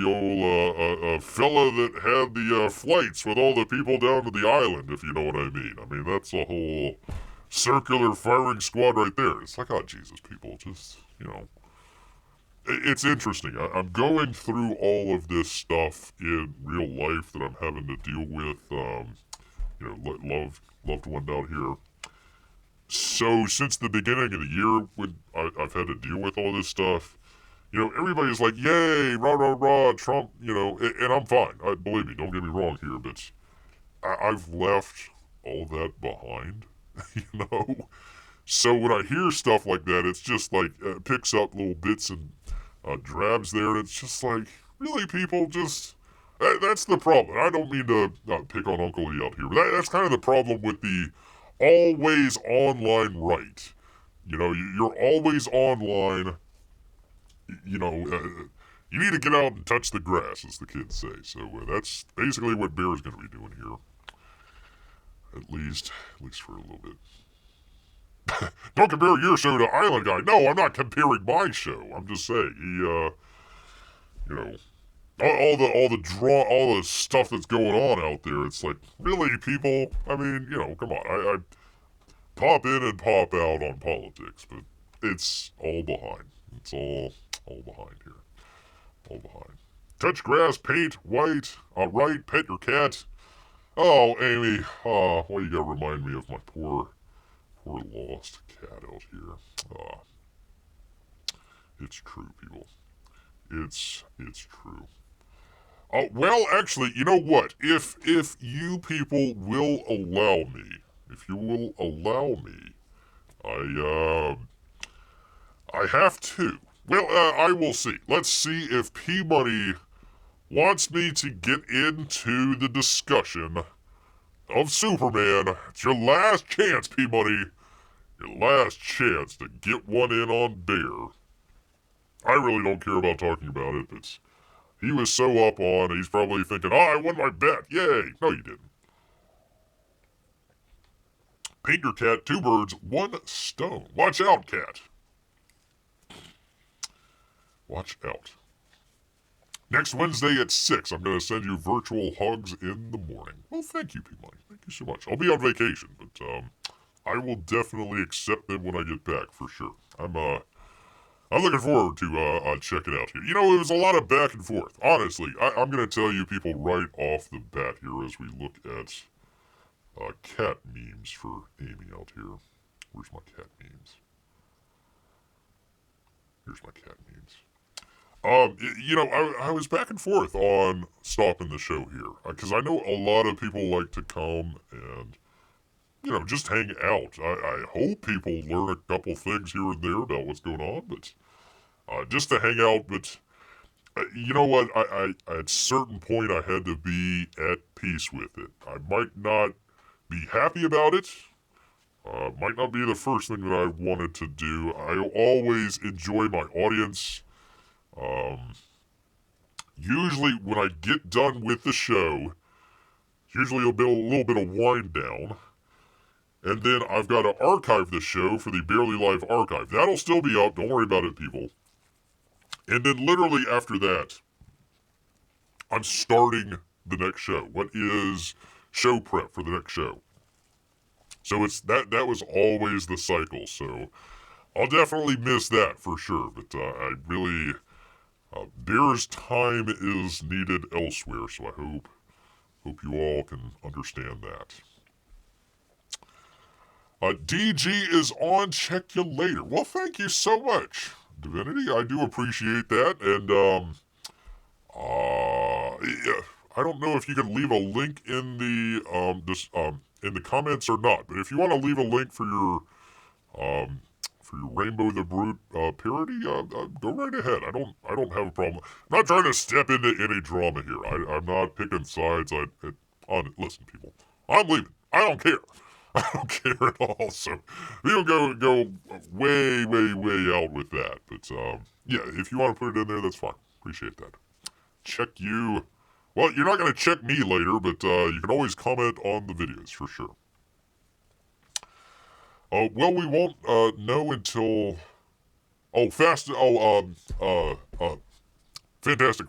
old fella that had the flights with all the people down to the island, if you know what I mean. I mean, that's a whole circular firing squad right there. It's like, oh, Jesus, people, just, you know. It's interesting. I'm going through all of this stuff in real life that I'm having to deal with, you know, loved one down here. So, since the beginning of the year, when I've had to deal with all this stuff, you know, everybody's like, yay, rah, rah, rah, Trump, you know, and I'm fine. Believe me, don't get me wrong here, but I've left all that behind, you know? So when I hear stuff like that, it's just like, picks up little bits and drabs there, and it's just like, really, people, just, That's the problem. I don't mean to pick on Uncle E out here, but that's kind of the problem with the always online right. You know, you're always online. You know, you need to get out and touch the grass, as the kids say. So that's basically what Bear's going to be doing here. At least for a little bit. Don't compare your show to Island Guy. No, I'm not comparing my show. I'm just saying you know, all the stuff that's going on out there. It's like, really, people. I mean, come on. I pop in and pop out on politics, but it's all behind. It's all behind here. All behind. Touch grass, paint, white, right, pet your cat. Oh, Amy, why you gotta remind me of my poor lost cat out here. It's true, people. It's true. Well, actually, you know what? If you people will allow me, I have to. Well, I will see. Let's see if P-Money wants me to get into the discussion of Superman. It's your last chance, P-Money. Your last chance to get one in on Bear. I really don't care about talking about it, but he was so up on, he's probably thinking, I won my bet. Yay. No, you didn't. Paint your cat, 2 birds, 1 stone. Watch out, cat. Watch out. Next Wednesday at 6, I'm going to send you virtual hugs in the morning. Well, thank you, P-Money. Thank you so much. I'll be on vacation, but I will definitely accept them when I get back, for sure. I'm looking forward to checking out here. You know, it was a lot of back and forth. Honestly, I'm going to tell you people right off the bat here as we look at cat memes for Amy out here. Where's my cat memes? Here's my cat memes. I was back and forth on stopping the show here. Because I know a lot of people like to come and, just hang out. I hope people learn a couple things here and there about what's going on, but just to hang out. But you know what? I at a certain point, I had to be at peace with it. I might not be happy about it. Might not be the first thing that I wanted to do. I always enjoy my audience. Usually when I get done with the show, usually it'll be a little bit of wind down. And then I've got to archive the show for the Barely Live archive. That'll still be up. Don't worry about it, people. And then literally after that, I'm starting the next show. What is show prep for the next show? So it's that was always the cycle. So I'll definitely miss that for sure. But I really... Bear's time is needed elsewhere, so I hope you all can understand that. DG is on. Check you later. Well, thank you so much, Divinity. I do appreciate that. And yeah, I don't know if you can leave a link in the comments or not. But if you want to leave a link for your Rainbow the Brute parody, go right ahead. I don't have a problem. I'm not trying to step into any drama here. I'm not picking sides. Listen, people, I'm leaving. I don't care. I don't care at all. So we'll go way out with that. But yeah, if you want to put it in there, that's fine. Appreciate that. Check you. Well, you're not going to check me later, but you can always comment on the videos for sure. Well, we won't know until Fantastic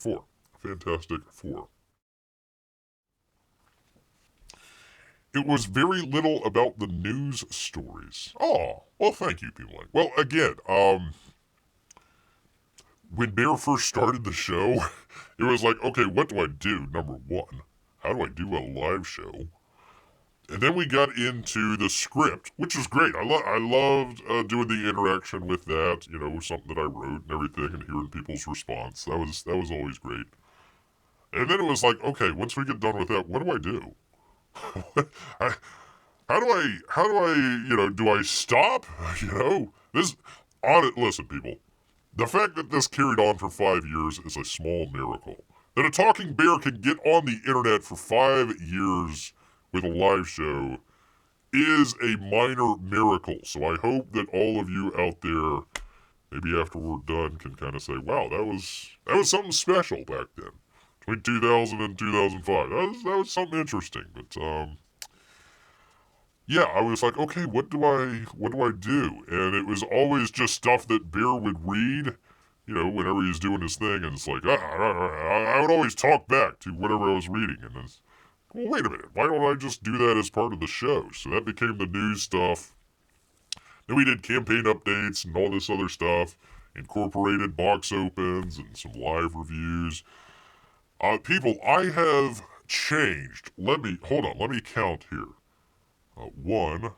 Four. Fantastic Four. It was very little about the news stories. Oh, well, thank you, people. Well, again, when Bear first started the show, it was like, okay, what do I do? Number one, how do I do a live show? And then we got into the script, which was great. I loved doing the interaction with that, something that I wrote and everything, and hearing people's response. That was always great. And then it was like, okay, once we get done with that, what do I do? How do I, do I stop? Listen, people, the fact that this carried on for 5 years is a small miracle. That a talking bear can get on the internet for 5 years with a live show is a minor miracle. So I hope that all of you out there, maybe after we're done, can kind of say, wow, that was something special back then. Between 2000 and 2005. That was something interesting. But yeah, I was like, okay, what do I do? And it was always just stuff that Bear would read, you know, whenever he was doing his thing, and it's like, I would always talk back to whatever I was reading, and it's, well, wait a minute, why don't I just do that as part of the show? So that became the news stuff. Then we did campaign updates and all this other stuff, incorporated box opens and some live reviews. People, I have changed. Let me count here. 1,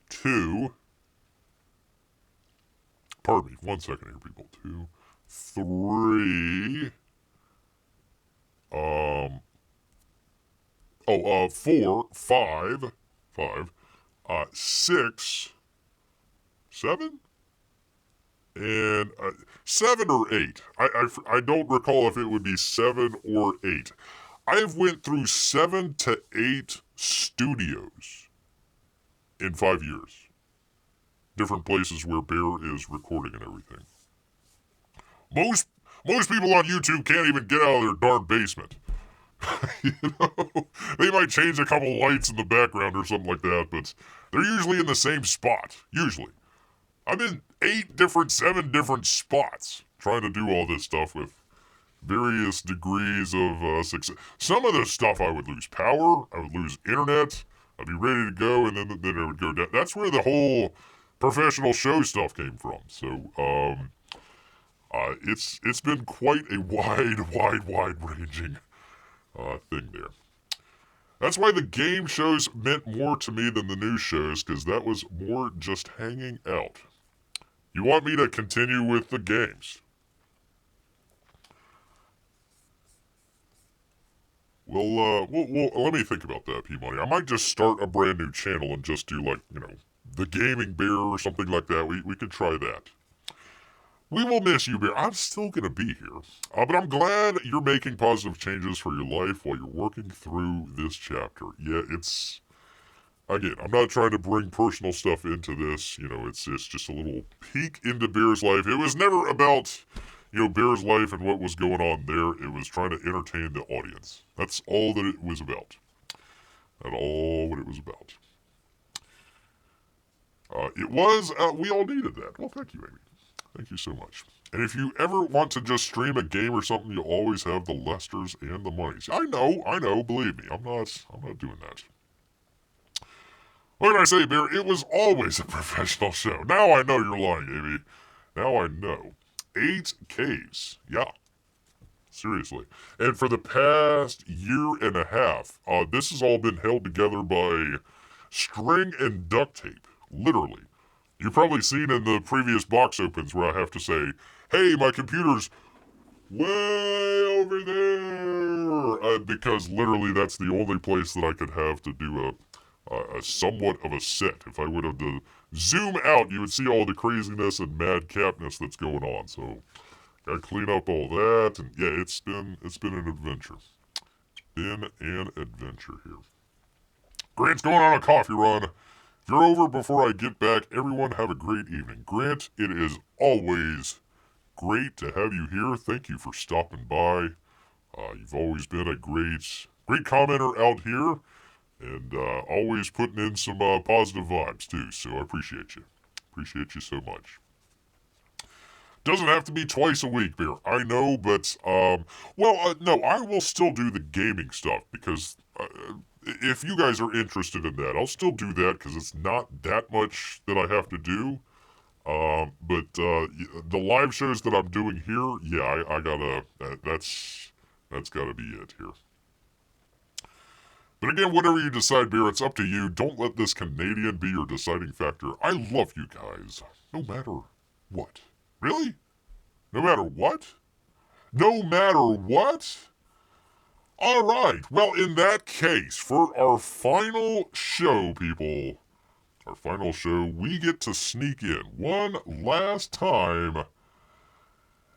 2, pardon me, 1 second here, people. 2, 3, 4, 5, 6, 7, and 7 or 8. I don't recall if it would be 7 or 8. I have went through 7 to 8 studios in 5 years. Different places where Bear is recording and everything. Most people on YouTube can't even get out of their darn basement. You know, they might change a couple lights in the background or something like that, but they're usually in the same spot. Usually. I'm in 7 different spots trying to do all this stuff with various degrees of success. Some of this stuff I would lose power, I would lose internet, I'd be ready to go, and then it would go down. That's where the whole professional show stuff came from. So, it's been quite a wide-ranging thing there. That's why the game shows meant more to me than the news shows, because that was more just hanging out. You want me to continue with the games? Well, let me think about that, P-Money. I might just start a brand new channel and just do, like, you know, the Gaming Bear or something like that. We could try that. We will miss you, Bear. I'm still going to be here. But I'm glad you're making positive changes for your life while you're working through this chapter. Yeah, it's... Again, I'm not trying to bring personal stuff into this. You know, it's just a little peek into Bear's life. It was never about, you know, Bear's life and what was going on there. It was trying to entertain the audience. That's all that it was about. That's all what it was about. We all needed that. Well, thank you, Amy. Thank you so much. And if you ever want to just stream a game or something, you'll always have the Lesters and the Moneys. I know, believe me. I'm not doing that. What can I say, Bear? It was always a professional show. Now I know you're lying, Amy. Now I know. 8 Ks. Yeah. Seriously. And for the past year and a half, this has all been held together by string and duct tape. Literally. You've probably seen in the previous box opens where I have to say, hey, my computer's way over there. Because literally that's the only place that I could have to do a somewhat of a set. If I would have to zoom out, you would see all the craziness and madcapness that's going on. So, gotta clean up all that, and yeah, it's been an adventure. It's been an adventure here. Grant's going on a coffee run. If you're over before I get back, everyone have a great evening. Grant, it is always great to have you here. Thank you for stopping by. You've always been a great commenter out here. And always putting in some positive vibes, too. So I appreciate you. Appreciate you so much. Doesn't have to be twice a week, Bear. I know, but, no, I will still do the gaming stuff. Because if you guys are interested in that, I'll still do that. Because it's not that much that I have to do. But the live shows that I'm doing here, yeah, I gotta, that's gotta be it here. But again, whatever you decide, Bear, it's up to you. Don't let this Canadian be your deciding factor. I love you guys. No matter what. Really? No matter what? No matter what? Alright, well, in that case, for our final show, people, our final show, we get to sneak in one last time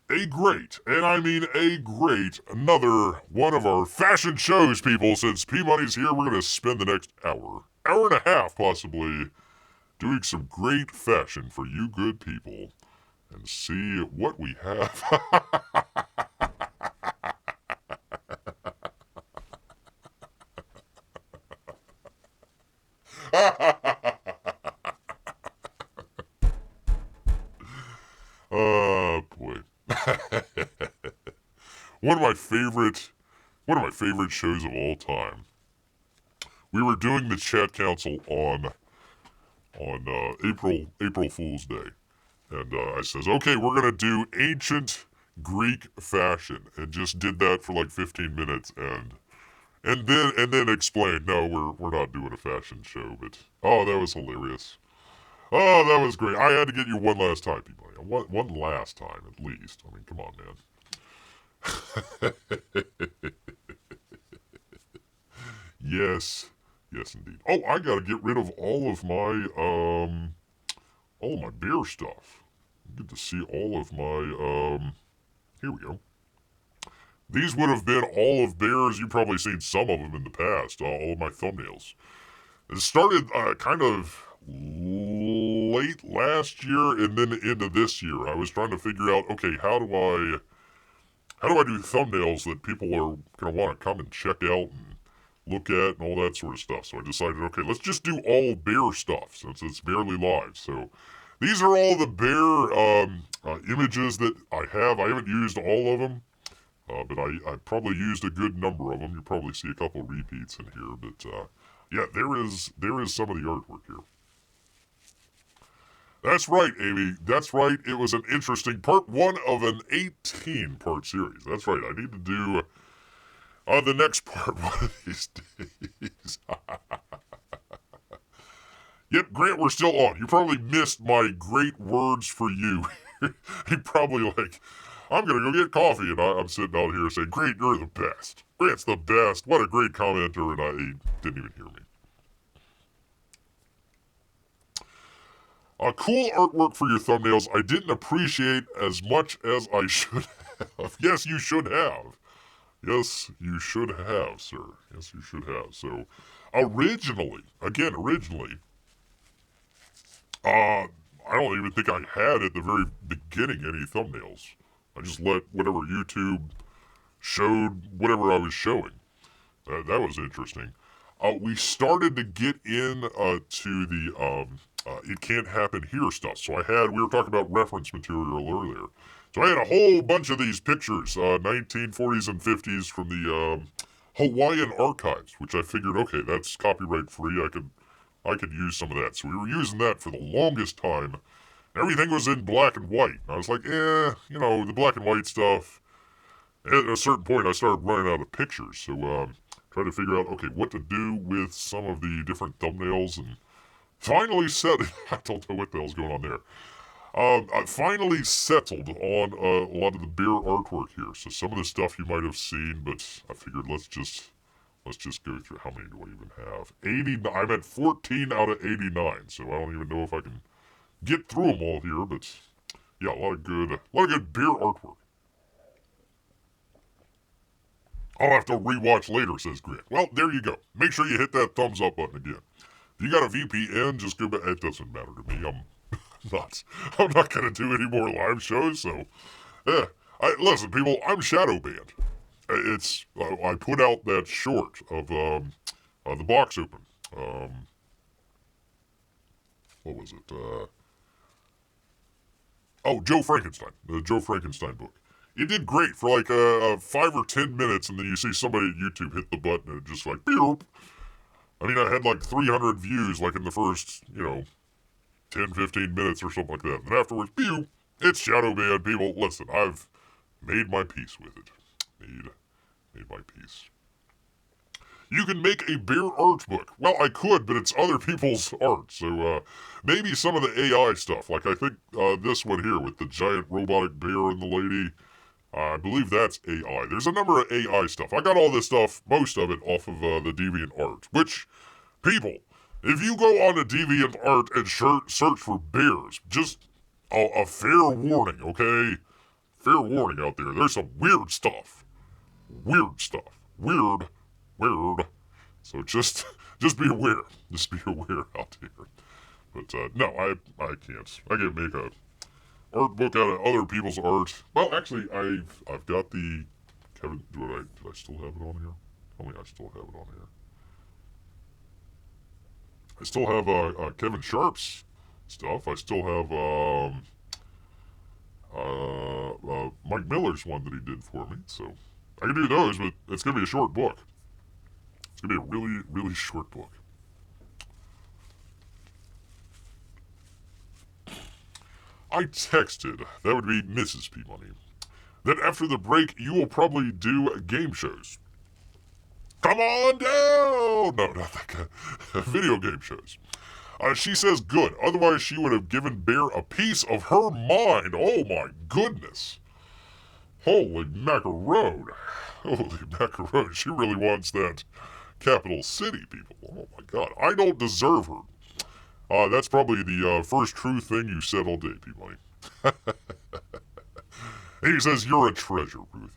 A great, and I mean a great, another one of our fashion shows, people. Since P-Money's here, we're going to spend the next hour and a half possibly, doing some great fashion for you good people. And see what we have. Oh, boy. One of my favorite shows of all time. We were doing the chat council on April Fool's Day, and I says, okay, we're gonna do ancient Greek fashion, and just did that for like 15 minutes, and then explained, no, we're not doing a fashion show, but oh, that was hilarious. Oh, that was great. I had to get you one last time, people. One last time, at least. I mean, come on, man. Yes, indeed. Oh, I gotta get rid of all of my bear stuff. Get to see all of my, here we go. These would have been all of bears. You've probably seen some of them in the past, all of my thumbnails. It started kind of late last year and then into this year. I was trying to figure out, okay, how do I do thumbnails that people are going to want to come and check out and look at and all that sort of stuff. So I decided, okay, let's just do all bear stuff since it's barely live. So these are all the bear images that I have. I haven't used all of them, but I probably used a good number of them. You'll probably see a couple repeats in here, but yeah, there is some of the artwork here. That's right, Amy. That's right. It was an interesting part one of an 18-part series. That's right. I need to do the next part one of these days. Yep, Grant, we're still on. You probably missed my great words for you. You probably like, I'm going to go get coffee, and I'm sitting out here saying, Grant, you're the best. Grant's the best. What a great commenter, and I didn't even hear me. Cool artwork for your thumbnails. I didn't appreciate as much as I should have. Yes, you should have. Yes, you should have, sir. Yes, you should have. So, originally, I don't even think I had at the very beginning any thumbnails. I just let whatever YouTube showed, whatever I was showing. That was interesting. We started to get in to the it can't happen here stuff. So we were talking about reference material earlier. So I had a whole bunch of these pictures, 1940s and 50s from the Hawaiian archives, which I figured, okay, that's copyright free. I could use some of that. So we were using that for the longest time. Everything was in black and white. And I was like, the black and white stuff. At a certain point, I started running out of pictures. So trying to figure out, okay, what to do with some of the different thumbnails, and finally settled. I don't know what the hell's going on there. I finally settled on a lot of the bear artwork here. So some of the stuff you might have seen, but I figured let's just go through. How many do I even have? 89. I'm at 14 out of 89. So I don't even know if I can get through them all here. But yeah, a lot of good bear artwork. I'll have to rewatch later, says Grant. Well, there you go. Make sure you hit that thumbs up button again. If you got a VPN, just go back. It doesn't matter to me. I'm not going to do any more live shows, so listen, people, I'm shadow banned. I put out that short of the box open. What was it? Joe Frankenstein. The Joe Frankenstein book. It did great for like 5 or 10 minutes, and then you see somebody at YouTube hit the button, and it just like, beep. I mean, I had like 300 views like in the first, 10, 15 minutes or something like that. And afterwards, pew, it's shadow banned, people. Listen, I've made my peace with it. Made my peace. You can make a bear art book. Well, I could, but it's other people's art. So maybe some of the AI stuff. Like I think this one here with the giant robotic bear and the lady. I believe that's AI. There's a number of AI stuff. I got all this stuff, most of it, off of the DeviantArt. Which, people, if you go on to DeviantArt and search for bears, just a fair warning, okay? fair warning out there. There's some weird stuff. Weird stuff. Weird. So just be aware. Just be aware out here. But no, I can't. I can't make a art book out of other people's art. Well, actually, I've got the Kevin. Did I still have it on here? Tell me I still have it on here. I still have Kevin Sharp's stuff. I still have Mike Miller's one that he did for me. So I can do those, but it's gonna be a short book. It's gonna be a really, really short book. I texted, that would be Mrs. P. Money, that after the break you will probably do game shows. Come on down! No, not that kind. Video game shows. She says good, otherwise she would have given Bear a piece of her mind. Oh my goodness. Holy macaroni. Holy macaroni. She really wants that capital city, people. Oh my god. I don't deserve her. That's probably the first true thing you said all day, P-Money. He says you're a treasure, Ruth.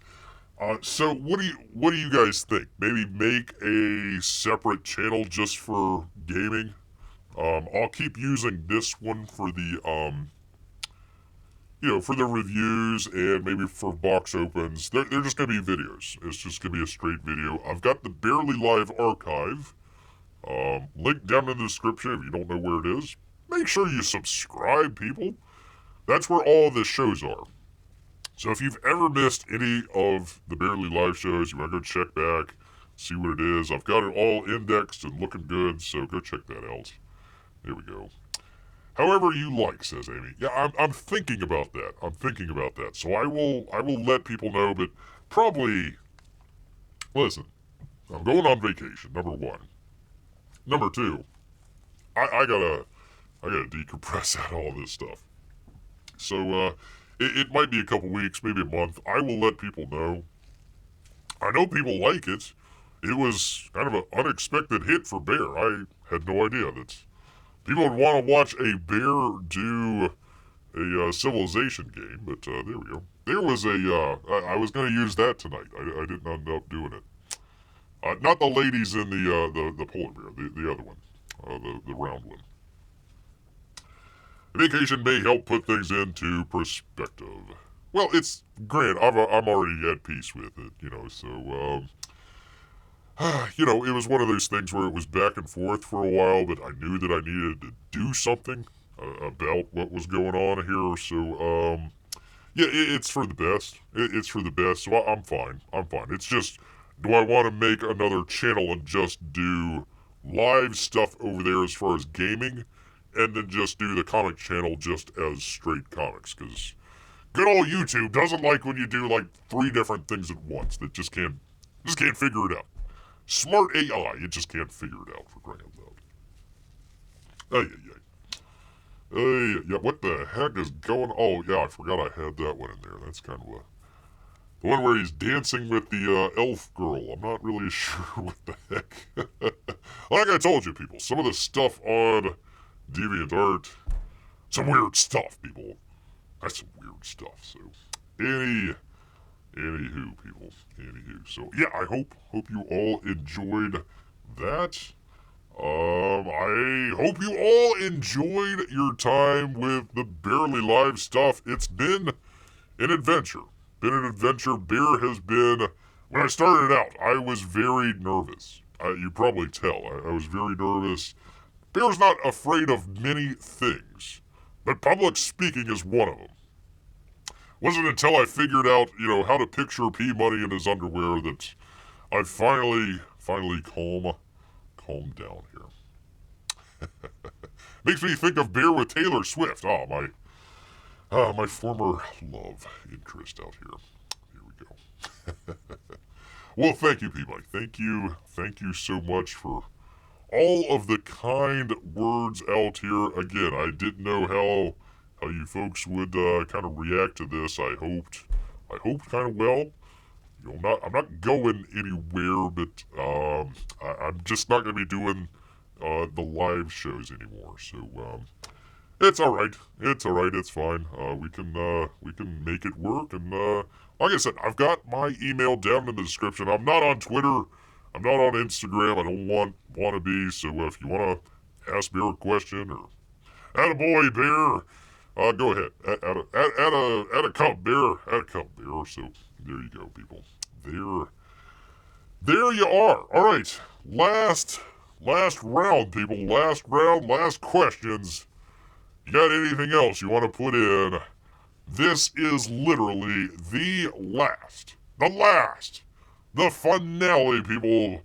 So what do you guys think? Maybe make a separate channel just for gaming? I'll keep using this one for the for the reviews and maybe for box opens. They're just gonna be videos. It's just gonna be a straight video. I've got the Barely Live archive. Link down in the description if you don't know where it is. Make sure you subscribe, people. That's where all the shows are. So if you've ever missed any of the Barely Live shows, you want to go check back, see what it is. I've got it all indexed and looking good, so go check that out. There we go. However you like, says Amy. Yeah, I'm thinking about that. So I will let people know, but probably, listen, I'm going on vacation, number one. Number two, I gotta decompress out all this stuff. So, it might be a couple weeks, maybe a month. I will let people know. I know people like it. It was kind of an unexpected hit for Bear. I had no idea that people would want to watch a bear do a Civilization game, but there we go. There was I was going to use that tonight. I didn't end up doing it. Not the ladies in the polar bear, the other one, the round one. Vacation may help put things into perspective. Well, it's grand. I'm already at peace with it, so, it was one of those things where it was back and forth for a while, but I knew that I needed to do something about what was going on here, so, it's for the best. It's for the best, so I'm fine. It's just, do I want to make another channel and just do live stuff over there as far as gaming? And then just do the comic channel just as straight comics, because good old YouTube doesn't like when you do like 3 different things at once. That just can't figure it out. Smart AI, it just can't figure it out, for crying out loud. Yeah, what the heck is going? Oh yeah, I forgot I had that one in there. That's kind of the one where he's dancing with the elf girl. I'm not really sure what the heck. Like I told you, people, some of the stuff on DeviantArt, some weird stuff, people. That's some weird stuff. So, anywho, people. So, yeah, I hope you all enjoyed that. I hope you all enjoyed your time with the Barely Live stuff. It's been an adventure. Bear has been. When I started out, I was very nervous. You probably tell. I was very nervous. Bear's not afraid of many things, but public speaking is one of them. Wasn't until I figured out, how to picture P-Money in his underwear that I finally calmed down here. Makes me think of Bear with Taylor Swift. My former love interest out here. Here we go. Well, thank you, P-Money. Thank you so much for all of the kind words out here. Again, I didn't know how you folks would kind of react to this. I hoped kind of well. I'm not going anywhere, but I'm just not going to be doing the live shows anymore. So It's all right. It's all right. It's fine. We can make it work. And like I said, I've got my email down in the description. I'm not on Twitter. I'm not on Instagram. I don't want to be. So if you want to ask Bear a question or attaboy Bear, go ahead. Add a cup Bear. Add a cup Bear. So there you go, people. There you are. All right. Last round, people. Last round. Last questions. You got anything else you want to put in? This is literally the finale, people,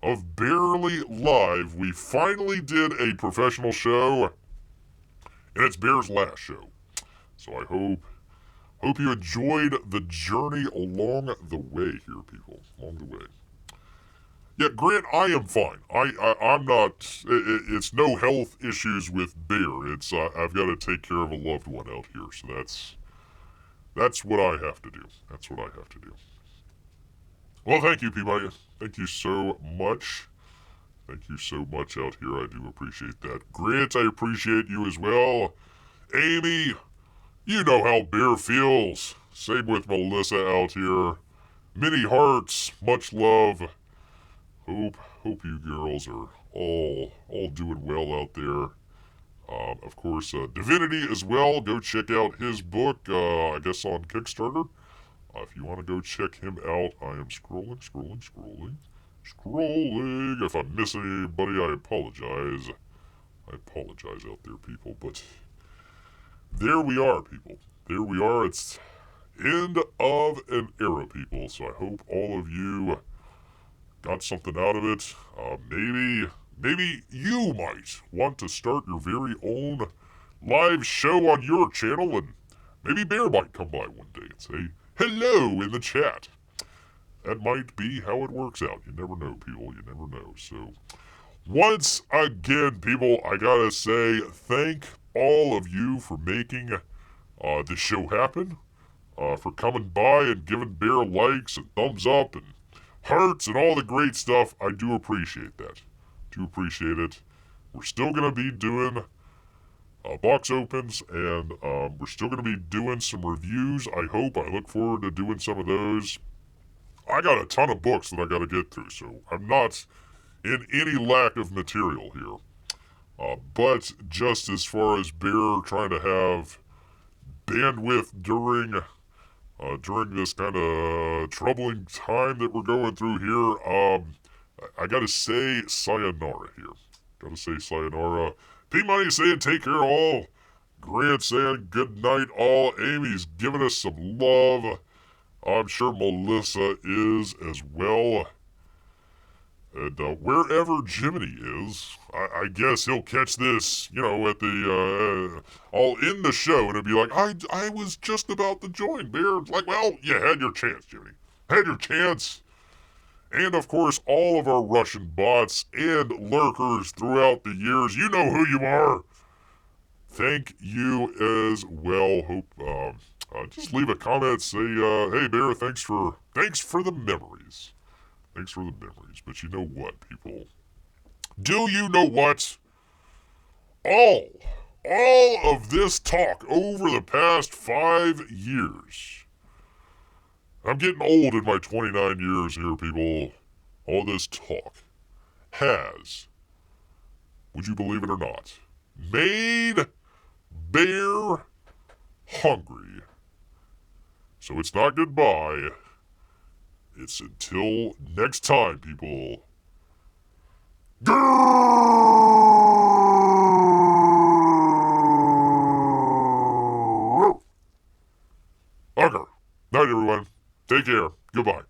of Barely Live. We finally did a professional show, and it's Bear's last show. So I hope you enjoyed the journey along the way here, people. Along the way. Yeah, Grant, I am fine. I'm not. It's no health issues with Bear. It's I've got to take care of a loved one out here, so that's what I have to do. That's what I have to do. Well, thank you, Peabody. Thank you so much. Thank you so much out here. I do appreciate that. Grant, I appreciate you as well. Amy, you know how Bear feels. Same with Melissa out here. Many hearts, much love. Hope you girls are all doing well out there. Of course, Divinity as well. Go check out his book, I guess on Kickstarter. If you want to go check him out, I am scrolling. If I'm missing anybody, I apologize. I apologize out there, people. But there we are, people. There we are. It's end of an era, people. So I hope all of you got something out of it. Maybe you might want to start your very own live show on your channel, and maybe Bear might come by one day and say hello in the chat. That might be how it works out. You never know, people. You never know. So, once again, people, I gotta say thank all of you for making this show happen, for coming by and giving Bear likes and thumbs up and hearts and all the great stuff. I do appreciate that. Do appreciate it. We're still going to be doing box opens, and we're still going to be doing some reviews. I hope. I look forward to doing some of those. I got a ton of books that I got to get through, so I'm not in any lack of material here. But just as far as Bear trying to have bandwidth during this kind of troubling time that we're going through here, I gotta say sayonara here. Gotta say sayonara. P-Money saying take care all. Grant saying good night all. Amy's giving us some love. I'm sure Melissa is as well. And wherever Jiminy is, I guess he'll catch this, at the, I'll end the show and it'll be like, I was just about to join, Bear. Like, well, you had your chance, Jiminy. Had your chance. And, of course, all of our Russian bots and lurkers throughout the years. You know who you are. Thank you as well. Hope, just leave a comment. Say, hey, Bear, thanks for the memories. Thanks for the memories. But you know what, people? Do you know what? All of this talk over the past 5 years. I'm getting old in my 29 years here, people. All this talk has, would you believe it or not, made Bear hungry. So it's not goodbye. It's until next time, people. Grrrrr! Okay. Night, everyone. Take care. Goodbye.